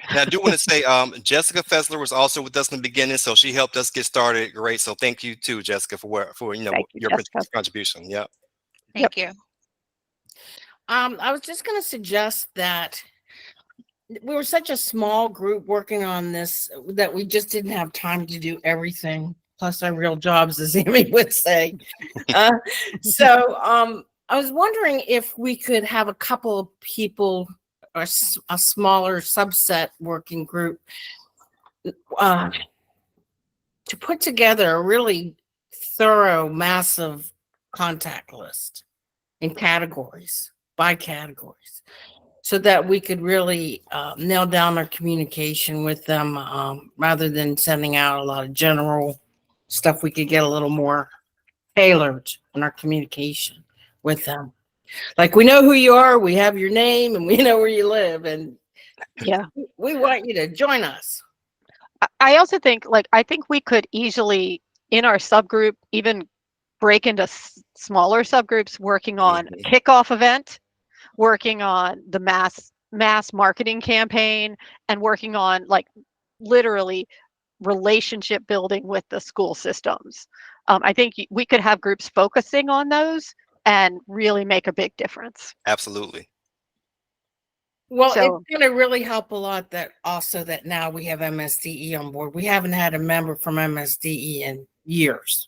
And I do want to say, Jessica Fessler was also with us in the beginning, so she helped us get started. Great. So thank you too, Jessica, for you know, your contribution. Yeah. Thank you. I was just going to suggest that we were such a small group working on this that we just didn't have time to do everything. Plus our real jobs, as Amy would say. So I was wondering if we could have a couple of people or a smaller subset working group to put together a really thorough, massive contact list in categories. By categories, so that we could really nail down our communication with them rather than sending out a lot of general stuff. We could get a little more tailored in our communication with them. Like, we know who you are, we have your name, and we know where you live, and yeah, we want you to join us. I also think, like, I think we could easily, in our subgroup, even break into smaller subgroups working on a kickoff event, working on the mass marketing campaign, and working on, like, literally relationship building with the school systems. I think we could have groups focusing on those and really make a big difference. Absolutely. Well, So, it's going to really help a lot that now we have MSDE on board. We haven't had a member from MSDE in years.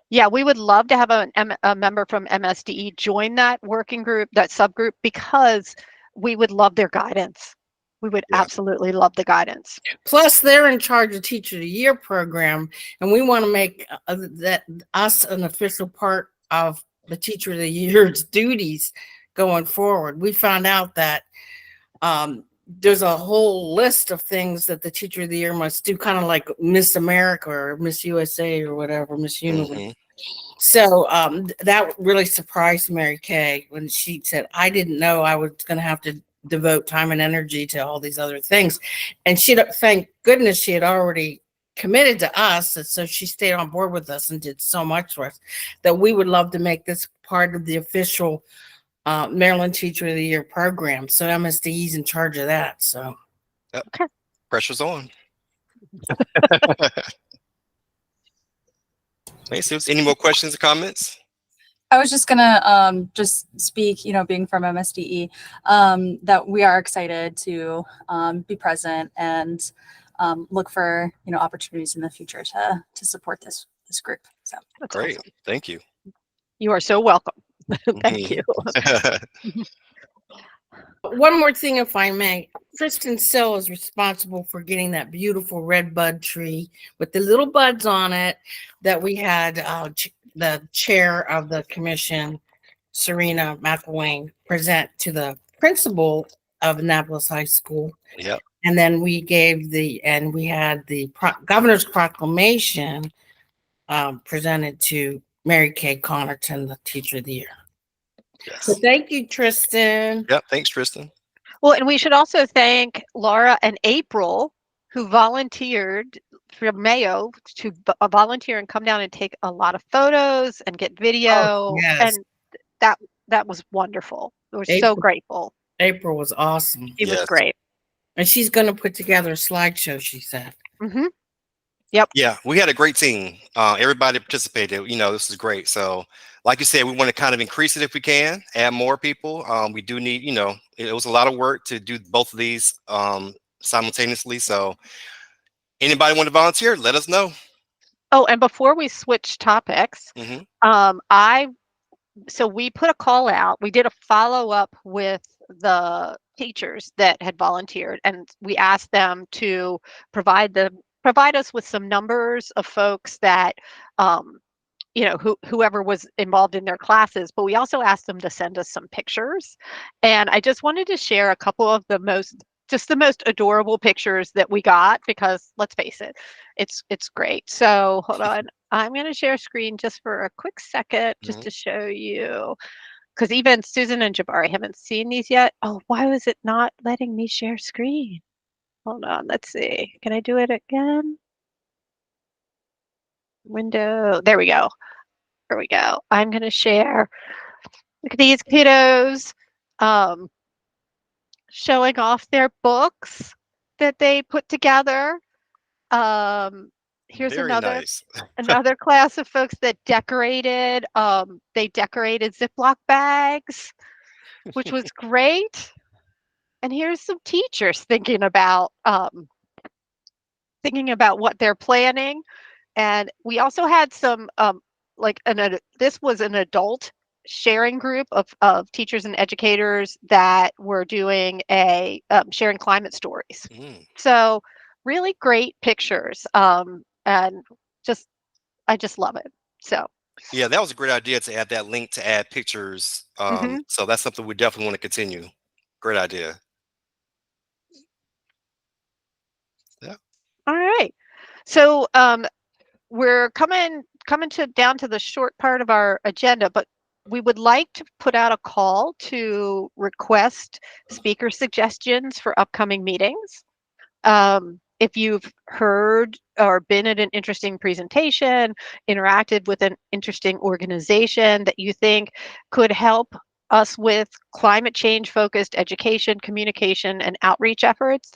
yeah, we would love to have a member from MSDE join that working group, that subgroup, because we would love their guidance. We would absolutely love the guidance. Plus, they're in charge of Teacher of the Year program, and we want to make that us an official part of the Teacher of the Year's duties going forward. We found out that there's a whole list of things that the Teacher of the Year must do, kind of like Miss America or Miss USA or whatever, Miss Universe. So that really surprised Mary Kay when she said, I didn't know I was going to have to devote time and energy to all these other things. And thank goodness she had already committed to us. And so she stayed on board with us and did so much for us that we would love to make this part of the official Maryland Teacher of the Year program. So MSDE's in charge of that. So Yep. Pressure's on. Hey, Susan, any more questions or comments? I was just gonna just speak, being from MSDE, that we are excited to be present and look for opportunities in the future to support this group. So That's Great. awesome. Thank you. You are so welcome. Thank you. one more thing, if I may, Kristen Sill is responsible for getting that beautiful red bud tree with the little buds on it that we had the chair of the commission, Serena McElwain, present to the principal of Annapolis High School. Yep. And then we had the governor's proclamation presented to Mary Kay Connerton, the Teacher of the Year. Yes. So thank you, Tristan. Yep. Thanks, Tristan. Well, and we should also thank Laura and April, who volunteered from Mayo to volunteer and come down and take a lot of photos and get video. yes. And that was wonderful. We're so April. grateful. April was awesome. She was Yes. great. And she's going to put together a slideshow, she said. Mm-hmm. Yeah, we had a great team. Everybody participated. This is great. So, like you said, we want to kind of increase it if we can, add more people. We do need, it was a lot of work to do both of these simultaneously. So, anybody want to volunteer? Let us know. Oh, and before we switch topics, Mhm. so we put a call out. We did a follow-up with the teachers that had volunteered, and we asked them to provide us with some numbers of folks that whoever was involved in their classes, but we also asked them to send us some pictures. And I just wanted to share a couple of the most adorable pictures that we got, because let's face it, it's great. So hold on. I'm going to share screen just for a quick second, just to show you, because even Susan and Jabari haven't seen these yet. Oh, why was it not letting me share screen? Hold on, let's see. Can I do it again? Window, there we go. There we go. I'm going to share. Look at these kiddos showing off their books that they put together. Here's Very another nice. another class of folks that decorated. They decorated Ziploc bags, which was great. And here's some teachers thinking about what they're planning. And we also had some this was an adult sharing group of teachers and educators that were doing a sharing climate stories. So really great pictures, and I just love it. So Yeah, that was a great idea to add that link to add pictures. So that's something we definitely want to continue. Great idea. Yeah. All right. So we're coming down to the short part of our agenda, but we would like to put out a call to request speaker suggestions for upcoming meetings. If you've heard or been at an interesting presentation, interacted with an interesting organization that you think could help us with climate change focused education, communication, and outreach efforts,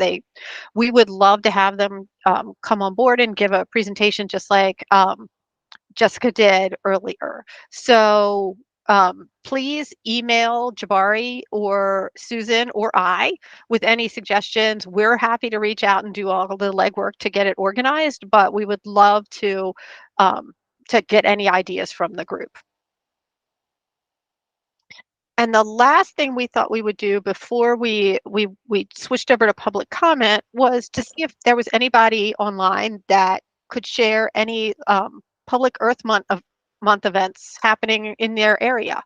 we would love to have them come on board and give a presentation just like Jessica did earlier. So please email Jabari or Susan or I with any suggestions. We're happy to reach out and do all of the legwork to get it organized, but we would love to get any ideas from the group. And the last thing we thought we would do before we switched over to public comment was to see if there was anybody online that could share any Public Earth Month events happening in their area.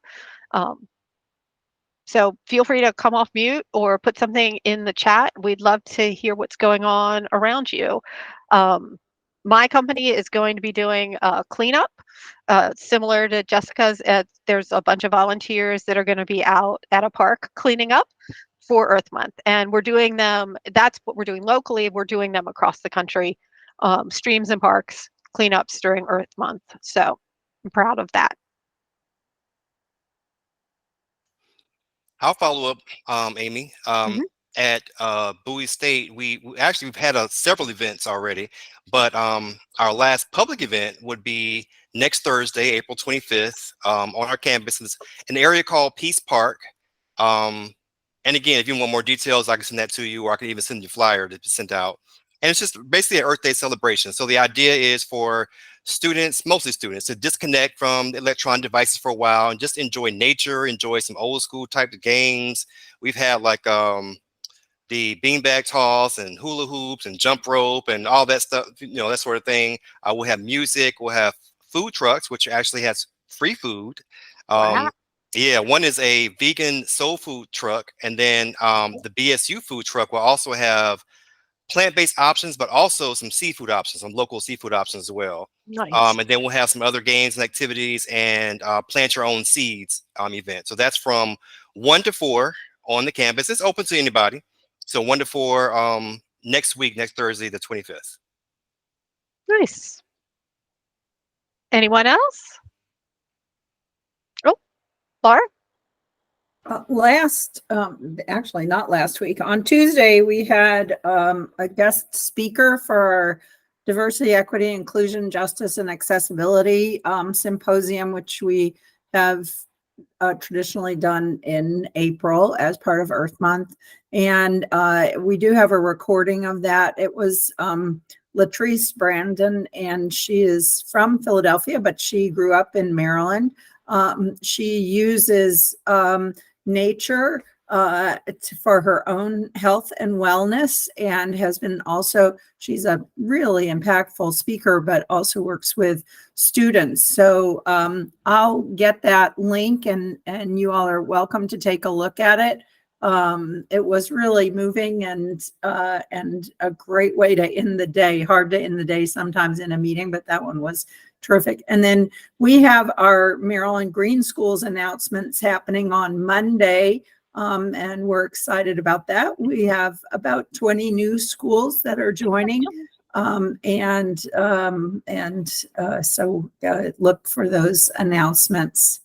So feel free to come off mute or put something in the chat. We'd love to hear what's going on around you. My company is going to be doing a cleanup, similar to Jessica's. There's a bunch of volunteers that are going to be out at a park cleaning up for Earth Month. And we're doing them, that's what we're doing locally. We're doing them across the country, streams and parks, cleanups during Earth Month. So I'm proud of that. I'll follow up, Amy. At Bowie State, we've had several events already, but our last public event would be next Thursday, April 25th, on our campus. It's an area called Peace Park. And again, if you want more details, I can send that to you, or I can even send you a flyer to be sent out. And it's just basically an Earth Day celebration. So the idea is for students, mostly students, to disconnect from the electronic devices for a while and just enjoy nature, enjoy some old school type of games. We've had like the beanbag toss and hula hoops and jump rope and all that stuff, that sort of thing. We'll have music, we'll have food trucks, which actually has free food. Wow. Yeah, one is a vegan soul food truck, and then the BSU food truck will also have plant-based options, but also some seafood options, some local seafood options as well. Nice. And then we'll have some other games and activities and plant your own seeds event. So that's from 1 to 4 on the campus. It's open to anybody. So 1 to 4 next week, next Thursday, the 25th. Nice. Anyone else? Oh, Laura? Actually not last week, on Tuesday, we had a guest speaker for our Diversity, Equity, Inclusion, Justice, and Accessibility symposium, which we have traditionally done in April as part of Earth Month. And we do have a recording of that. It was Latrice Brandon, and she is from Philadelphia, but she grew up in Maryland. She uses nature for her own health and wellness, and has been she's a really impactful speaker, but also works with students. So I'll get that link, and you all are welcome to take a look at it. It was really moving and a great way to end the day. Hard to end the day sometimes in a meeting, but that one was terrific. And then we have our Maryland Green Schools announcements happening on Monday, and we're excited about that. We have about 20 new schools that are joining, so look for those announcements.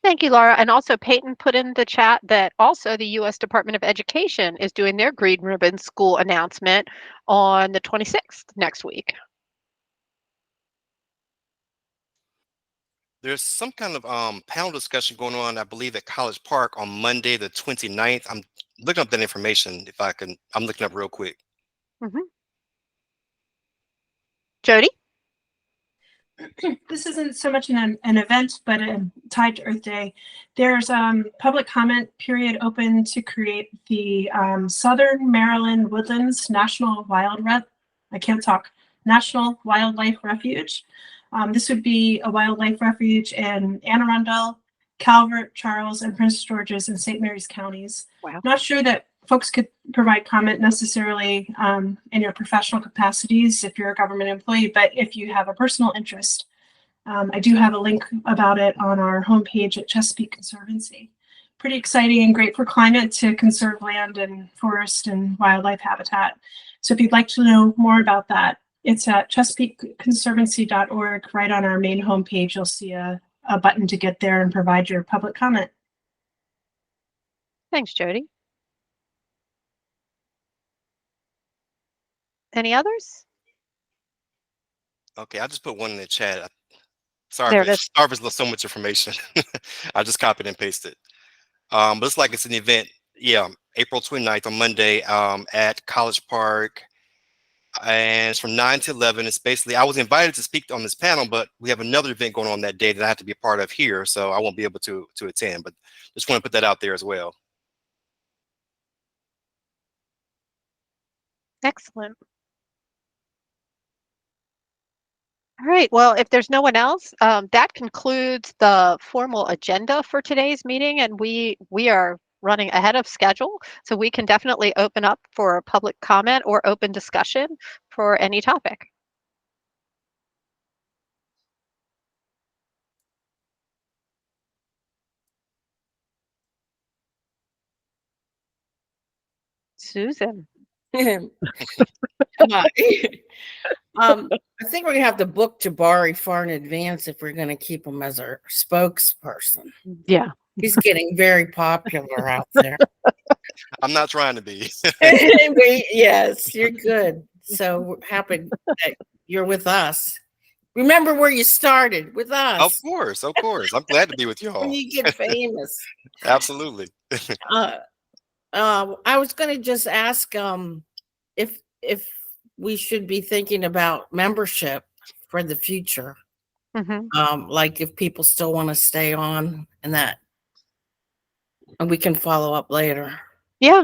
Thank you, Laura. And also Peyton put in the chat that also the U.S. Department of Education is doing their Green Ribbon School announcement on the 26th next week. There's some kind of panel discussion going on, I believe, at College Park on Monday, the 29th. I'm looking up that information if I can. I'm looking up real quick. Jody? This isn't so much an event, but tied to Earth Day. There's public comment period open to create the Southern Maryland Woodlands National Wildlife Refuge. This would be a wildlife refuge in Anne Arundel, Calvert, Charles, and Prince George's and St. Mary's counties. Wow. Not sure that folks could provide comment necessarily in your professional capacities if you're a government employee, but if you have a personal interest, I do have a link about it on our homepage at Chesapeake Conservancy. Pretty exciting and great for climate to conserve land and forest and wildlife habitat. So if you'd like to know more about that, it's at chesapeakeconservancy.org. Right on our main homepage, you'll see a button to get there and provide your public comment. Thanks, Jody. Any others? Okay, I just put one in the chat. Sorry, There it is. sorry for so much information. I just copied and pasted. But it's like it's an event. Yeah, April 29th on Monday at College Park. And it's from 9 to 11. It's basically, I was invited to speak on this panel, but we have another event going on that day that I have to be a part of here. So I won't be able to attend, but just want to put that out there as well. Excellent. All right, well, if there's no one else, that concludes the formal agenda for today's meeting, and we are running ahead of schedule, so we can definitely open up for public comment or open discussion for any topic. Susan. Hi. I think we're gonna have to book Jabari far in advance if we're gonna keep him as our spokesperson. Yeah. He's getting very popular out there. I'm not trying to be. Yes, you're good. So we're happy that you're with us. Remember where you started with Of us course, of course. I'm glad to be with you when all. you get famous. Absolutely. I was going to just ask if we should be thinking about membership for the future. Like if people still want to stay on and that, and we can follow up later. Yeah,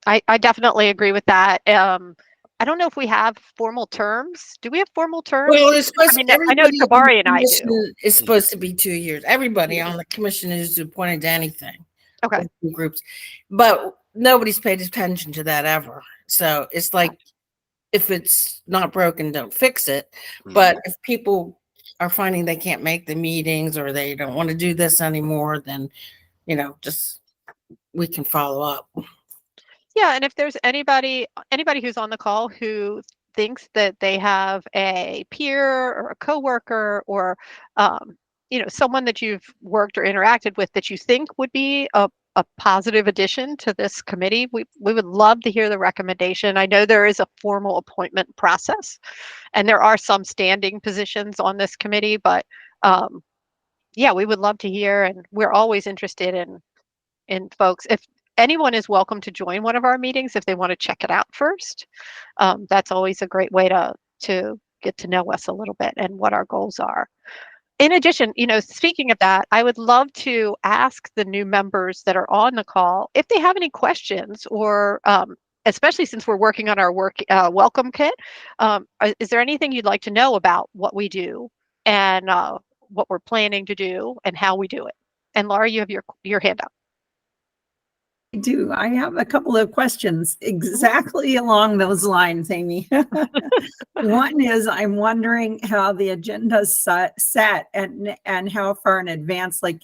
I definitely agree with that. I don't know if we have formal terms. Do we have formal terms? Well, it's supposed I mean, to, I know everybody on the Jabari and I do. commission is supposed to be 2 years. Everybody on the commission is appointed to anything. Okay. Groups, but nobody's paid attention to that ever. So it's like, if it's not broken, don't fix it. But if people are finding they can't make the meetings or they don't want to do this anymore, then, just we can follow up. Yeah, and if there's anybody who's on the call who thinks that they have a peer or a coworker or someone that you've worked or interacted with that you think would be a positive addition to this committee, we would love to hear the recommendation. I know there is a formal appointment process and there are some standing positions on this committee, but yeah, we would love to hear, and we're always interested in folks. If anyone is welcome to join one of our meetings if they want to check it out first. That's always a great way to get to know us a little bit and what our goals are. In addition, speaking of that, I would love to ask the new members that are on the call if they have any questions, or especially since we're working on our welcome kit, is there anything you'd like to know about what we do and what we're planning to do and how we do it? And Laura, you have your hand up. I do. I have a couple of questions exactly along those lines, Amy. One is, I'm wondering how the agenda's set and how far in advance, like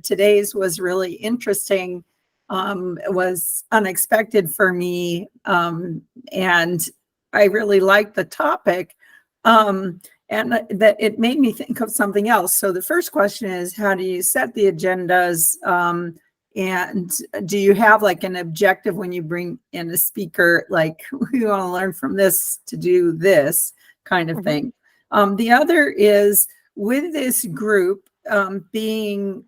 today's was really interesting. It was unexpected for me. And I really liked the topic. And that it made me think of something else. So the first question is, how do you set the agendas? And do you have like an objective when you bring in a speaker, like we want to learn from this to do this kind of thing? The other is, with this group being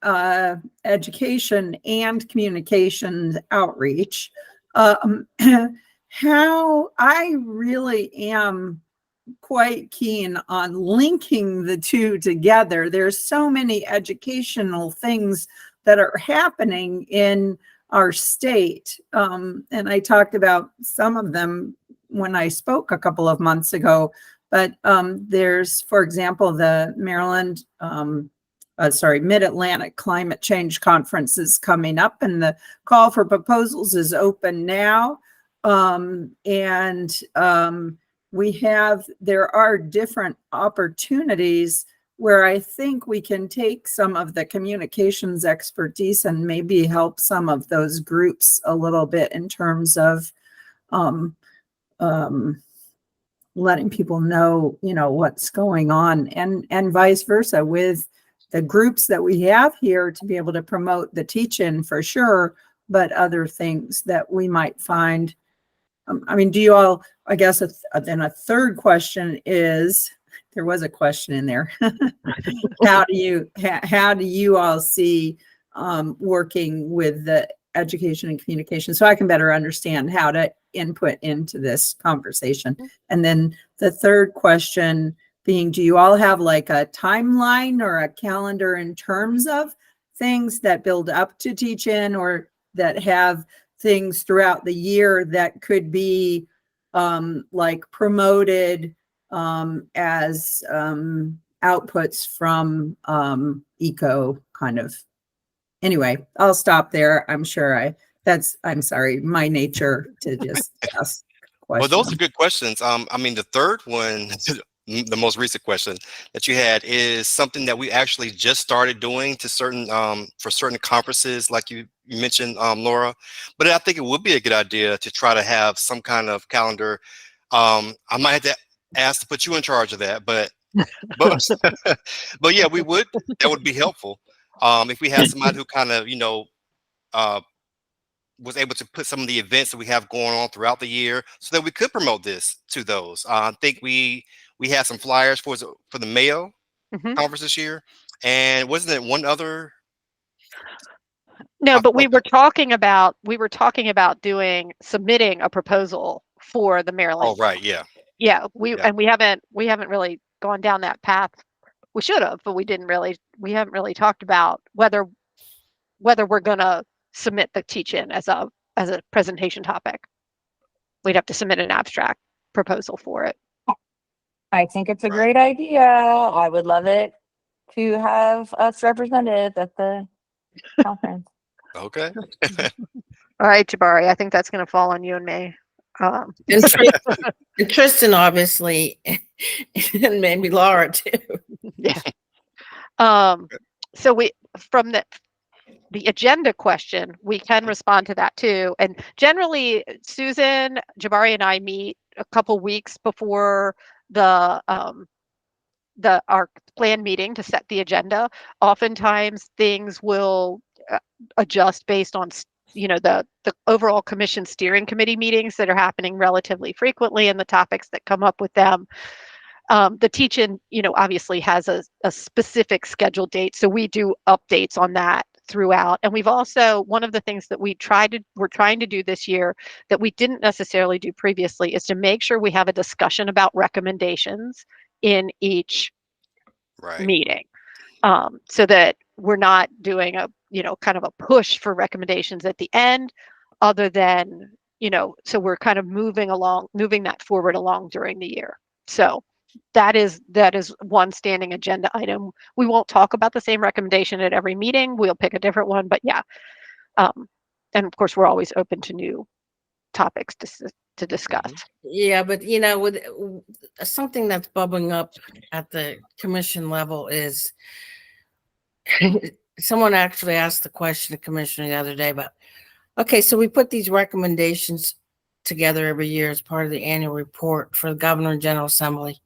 education and communications outreach, how I really am quite keen on linking the two together. There's so many educational things that are happening in our state. And I talked about some of them when I spoke a couple of months ago, but there's, for example, the Mid-Atlantic Climate Change Conference is coming up, and the call for proposals is open now. There are different opportunities where I think we can take some of the communications expertise and maybe help some of those groups a little bit in terms of letting people know, what's going on, and vice versa with the groups that we have here, to be able to promote the teach-in for sure, but other things that we might find. Do you all, I guess, then a third question is, there was a question in there. How do you all see working with the education and communication, so I can better understand how to input into this conversation? And then the third question being, do you all have like a timeline or a calendar in terms of things that build up to teach-in, or that have things throughout the year that could be like promoted as outputs from ECO kind of anyway, I'll stop there. I'm sure I'm sorry, my nature to just ask Well, those questions. are good questions. I mean, the third one, the most recent question that you had is something that we actually just started doing to certain for certain conferences, like you mentioned, Laura. But I think it would be a good idea to try to have some kind of calendar. I might have to ask to put you in charge of that, but but but yeah, that would be helpful. If we had somebody who kind of, uh, was able to put some of the events that we have going on throughout the year so that we could promote this to those. I think we had some flyers for the Mayo Mhm. conference this year, and wasn't it one other? No, but we Okay. were talking about submitting a proposal for the Oh, Maryland. right, yeah. Yeah, Yeah. we haven't really gone down that path. We should have, but we haven't really talked about whether we're gonna submit the teach-in as a presentation topic. We'd have to submit an abstract proposal for it. I think it's a Right. great idea. I would love it to have us represented at the conference. Okay. All right, Jabari, I think that's gonna fall on you and me. And Tristan, obviously, and maybe Laura too. Yeah. So from the agenda question, we can respond to that too. And generally, Susan, Jabari, and I meet a couple weeks before our planned meeting to set the agenda. Oftentimes, things will adjust based on the overall commission steering committee meetings that are happening relatively frequently and the topics that come up with them. The teach-in, obviously has a specific scheduled date, so we do updates on that throughout. And we've also, one of the things that we're trying to do this year that we didn't necessarily do previously is to make sure we have a discussion about recommendations in each Right. meeting, so that we're not doing a kind of a push for recommendations at the end, other than so we're kind of moving that forward along during the year. So that is one standing agenda item. We won't talk about the same recommendation at every meeting. We'll pick a different one, but yeah. And of course, we're always open to new topics to discuss. Yeah, but with something that's bubbling up at the commission level is someone actually asked the question to Commissioner the other day, but okay, so we put these recommendations together every year as part of the annual report for the Governor and General Assembly.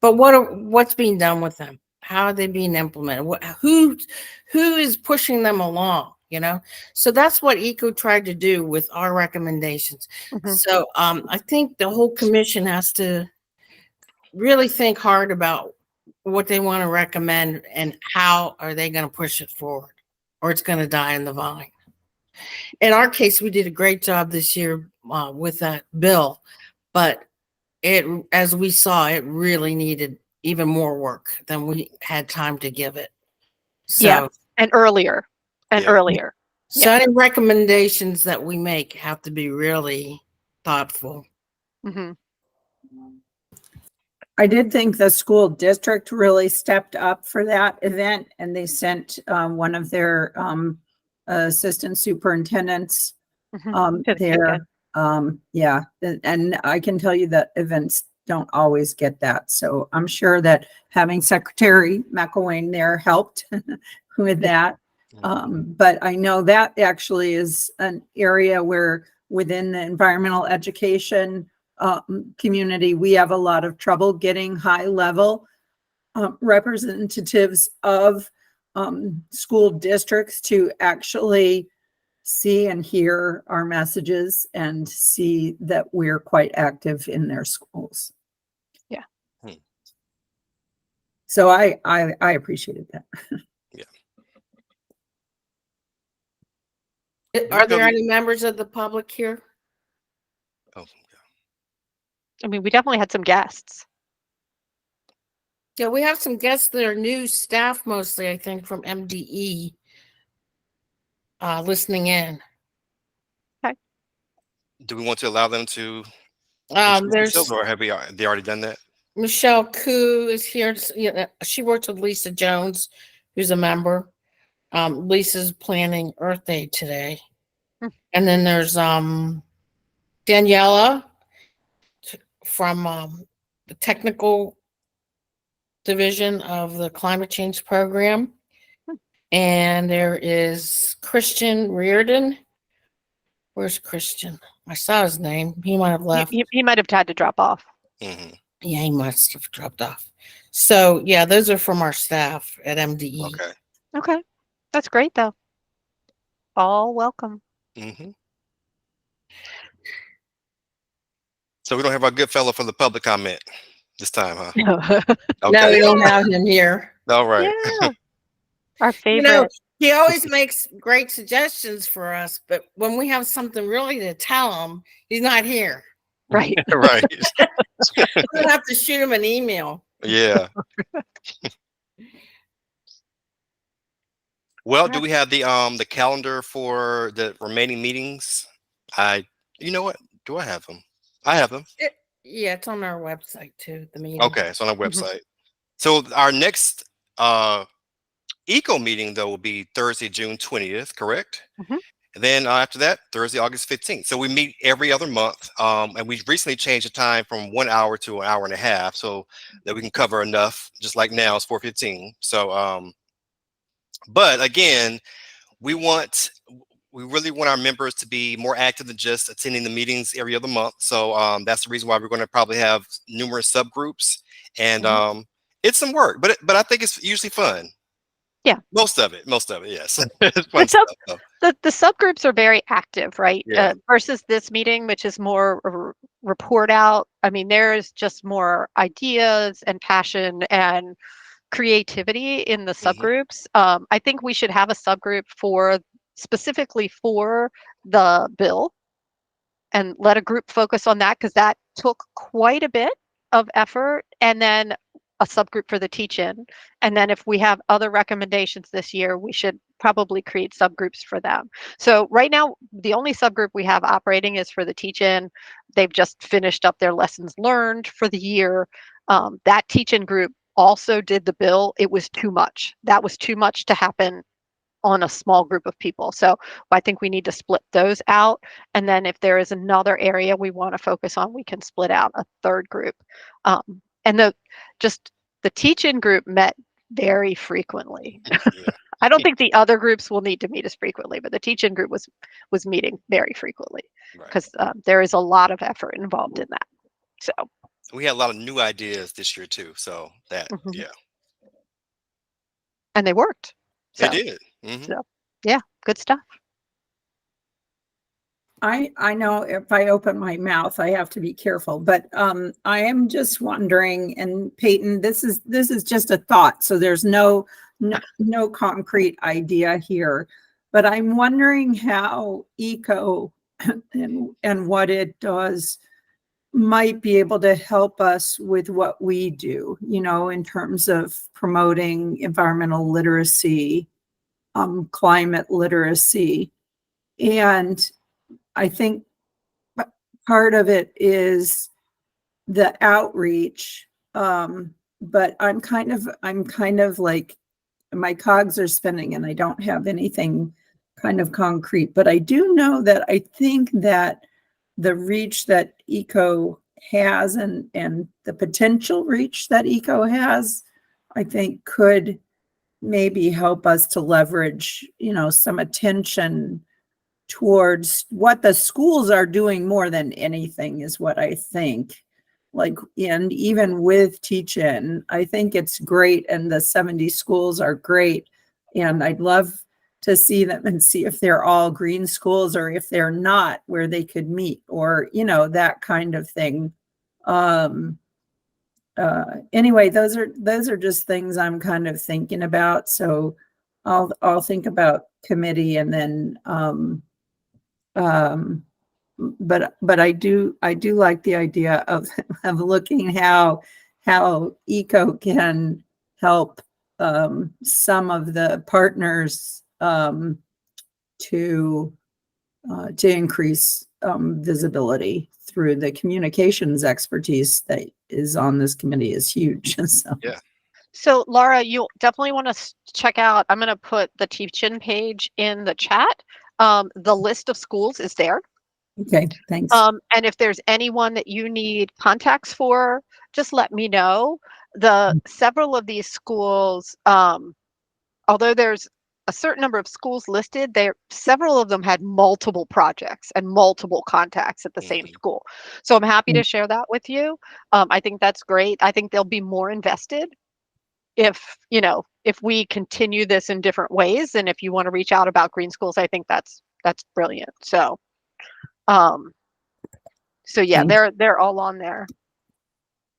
But what's being done with them? How are they being implemented? Who is pushing them along? So that's what ECO tried to do with our recommendations. Mhm. So I think the whole commission has to really think hard about what they want to recommend and how are they going to push it forward, or it's going to die in the vine. In our case, we did a great job this year with that bill, but as we saw, it really needed even more work than we had time to give it. So, Yeah, and earlier. so any recommendations that we make have to be really thoughtful. Mm-hmm. I did think the school district really stepped up for that event, and they sent one of their assistant superintendents there. Yeah, and I can tell you that events don't always get that. So I'm sure that having Secretary McElwain there helped with that. But I know that actually is an area where within the environmental education community, we have a lot of trouble getting high level representatives of school districts to actually see and hear our messages and see that we're quite active in their schools. Yeah. So I appreciated that. Are there any members of the public here? I mean, we definitely had some guests. Yeah, we have some guests that are new staff, mostly, I think, from MDE listening in. Okay. Do we want to allow them to There's themselves, or have they already done that? Michelle Koo is here. She works with Lisa Jones, who's a member. Lisa's planning Earth Day today. Hmm. And then there's Daniela from the technical division of the climate change program. And there is Christian Reardon. Where's Christian? I saw his name. He might have left. He might have had to drop off. Mhm. Yeah, he must have dropped off. So yeah, those are from our staff at MDE. Okay. Okay. That's great though. All welcome. Hmm. So we don't have our good fellow for the public comment this time, huh? No, Okay. we don't have him here. All right. Yeah. Our You favorite. know, he always makes great suggestions for us, but when we have something really to tell him, he's not here. Right. Right. We'll have to shoot him an email. Yeah. Well, do we have the calendar for the remaining meetings? You know what? Do I have them? I have them. Yeah, it's on our website too, the meeting. Okay, it's on our website. So our next eco meeting though will be Thursday, June 20th, correct? Mhm. And then after that, Thursday, August 15th. So we meet every other month. And we recently changed the time from 1 hour to an hour and a half so that we can cover enough, just like now it's 4:15. So but again, we really want our members to be more active than just attending the meetings every other month. So that's the reason why we're going to probably have numerous subgroups, and it's some work, but I think it's usually fun. Yeah. Most of it, yes. It's fun The, sub- stuff, the subgroups are very active, right? Yeah. Versus this meeting, which is more report out. I mean, there's just more ideas and passion and creativity in the Mhm. subgroups. I think we should have a subgroup specifically for the bill and let a group focus on that because that took quite a bit of effort, and then a subgroup for the teach-in. And then if we have other recommendations this year, we should probably create subgroups for them. So right now, the only subgroup we have operating is for the teach-in. They've just finished up their lessons learned for the year. That teach-in group also did the bill. It was too much. That was too much to happen on a small group of people. So I think we need to split those out. And then if there is another area we want to focus on, we can split out a third group. And the teach-in group met very frequently. Yeah. I don't think the other groups will need to meet as frequently, but the teach-in group was meeting very frequently Right. because there is a lot of effort involved in that. So We had a lot of new ideas this year too. So that, Mhm. yeah, and they worked. So it did. Mhm. so, yeah, good stuff. I know if I open my mouth, I have to be careful, but I am just wondering, and Peyton, this is just a thought, so there's no concrete idea here, but I'm wondering how ECO and what it does might be able to help us with what we do, in terms of promoting environmental literacy, climate literacy, and I think part of it is the outreach, but I'm kind of like my cogs are spinning and I don't have anything kind of concrete. But I do know that I think that the reach that ECO has and the potential reach that ECO has, I think could maybe help us to leverage, some attention towards what the schools are doing more than anything is what I think. And even with teach-in, I think it's great, and the 70 schools are great. And I'd love to see them and see if they're all green schools or if they're not, where they could meet, or, that kind of thing. Anyway, those are just things I'm kind of thinking about. So I'll think about committee, and then, but I do like the idea of looking how ECO can help some of the partners to increase visibility through the communications expertise that is on this committee is huge. So. Yeah. So Laura, you definitely want to check out, I'm going to put the teach-in page in the chat. The list of schools is there. Okay, thanks. And if there's anyone that you need contacts for, just let me know. Several of these schools, although there's a certain number of schools listed, several of them had multiple projects and multiple contacts at the same school. So I'm happy to share that with you. I think that's great. I think they'll be more invested if we continue this in different ways. And if you want to reach out about green schools, I think that's brilliant. So yeah, they're all on there.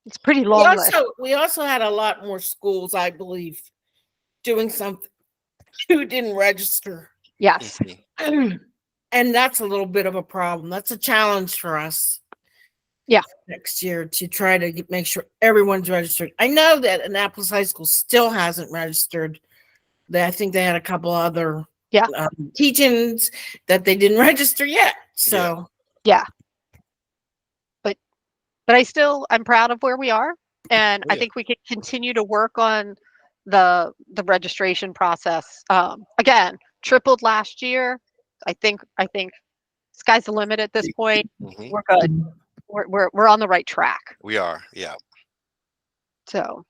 It's pretty long list. We also had a lot more schools, I believe, doing something who didn't register. Yes. And that's a little bit of a problem. That's a challenge for us. Yeah. Next year to try to make sure everyone's registered. I know that Annapolis High School still hasn't registered. I think they had a couple other teach-ins that they didn't register yet. So yeah. But I'm proud of where we are, and I think we can continue to work on the registration process. Again, tripled last year. I think sky's the limit at this point. We're good. We're on the right track. We are, yeah. So.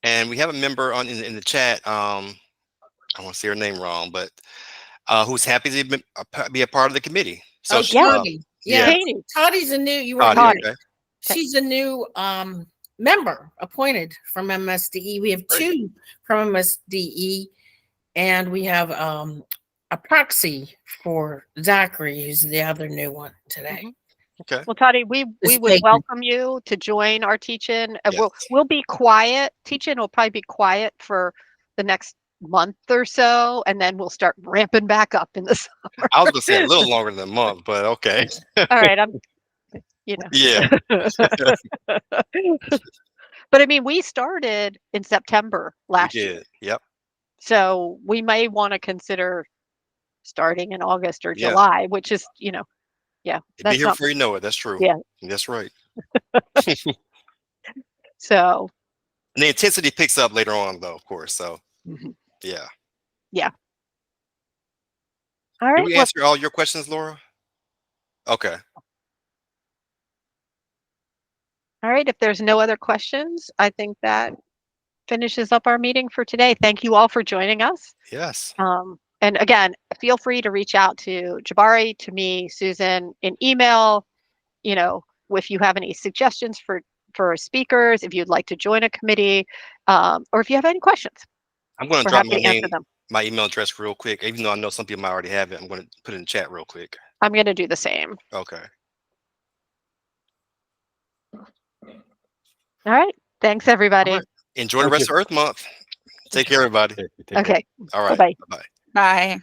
And we have a member in the chat. I won't say her name wrong, but who's happy to be a part of the committee. So Toddy. Katie. Toddy's a new. Okay. She's a new member appointed from MSDE. We have two from MSDE, and we have a proxy for Zachary, who's the other new one today. Okay. Well, Toddy, we would welcome you to join our teach-in. We'll be quiet. Teach-in will probably be quiet for the next month or so, and then we'll start ramping back up in the summer. I was gonna say a little longer than a month, but okay. All right, Yeah. But I mean, we started in September last year. Yep. So we may want to consider starting in August or July, which is, yeah. It'll be here before you know it. That's true. Yeah. That's right. So. And the intensity picks up later on, though, of course. So, yeah. Yeah. All right. Did we answer all your questions, Laura? Okay. All right. If there's no other questions, I think that finishes up our meeting for today. Thank you all for joining us. Yes. And again, feel free to reach out to Jabari, to me, Susan, in email, if you have any suggestions for speakers, if you'd like to join a committee, or if you have any questions. I'm going to drop my email address real quick, even though I know some people might already have it. I'm going to put it in the chat real quick. I'm going to do the same. Okay. All right. Thanks, everybody. Right. Enjoy the rest of Earth Month. Take care, everybody. Okay. All right. Bye-bye. Bye-bye. Bye.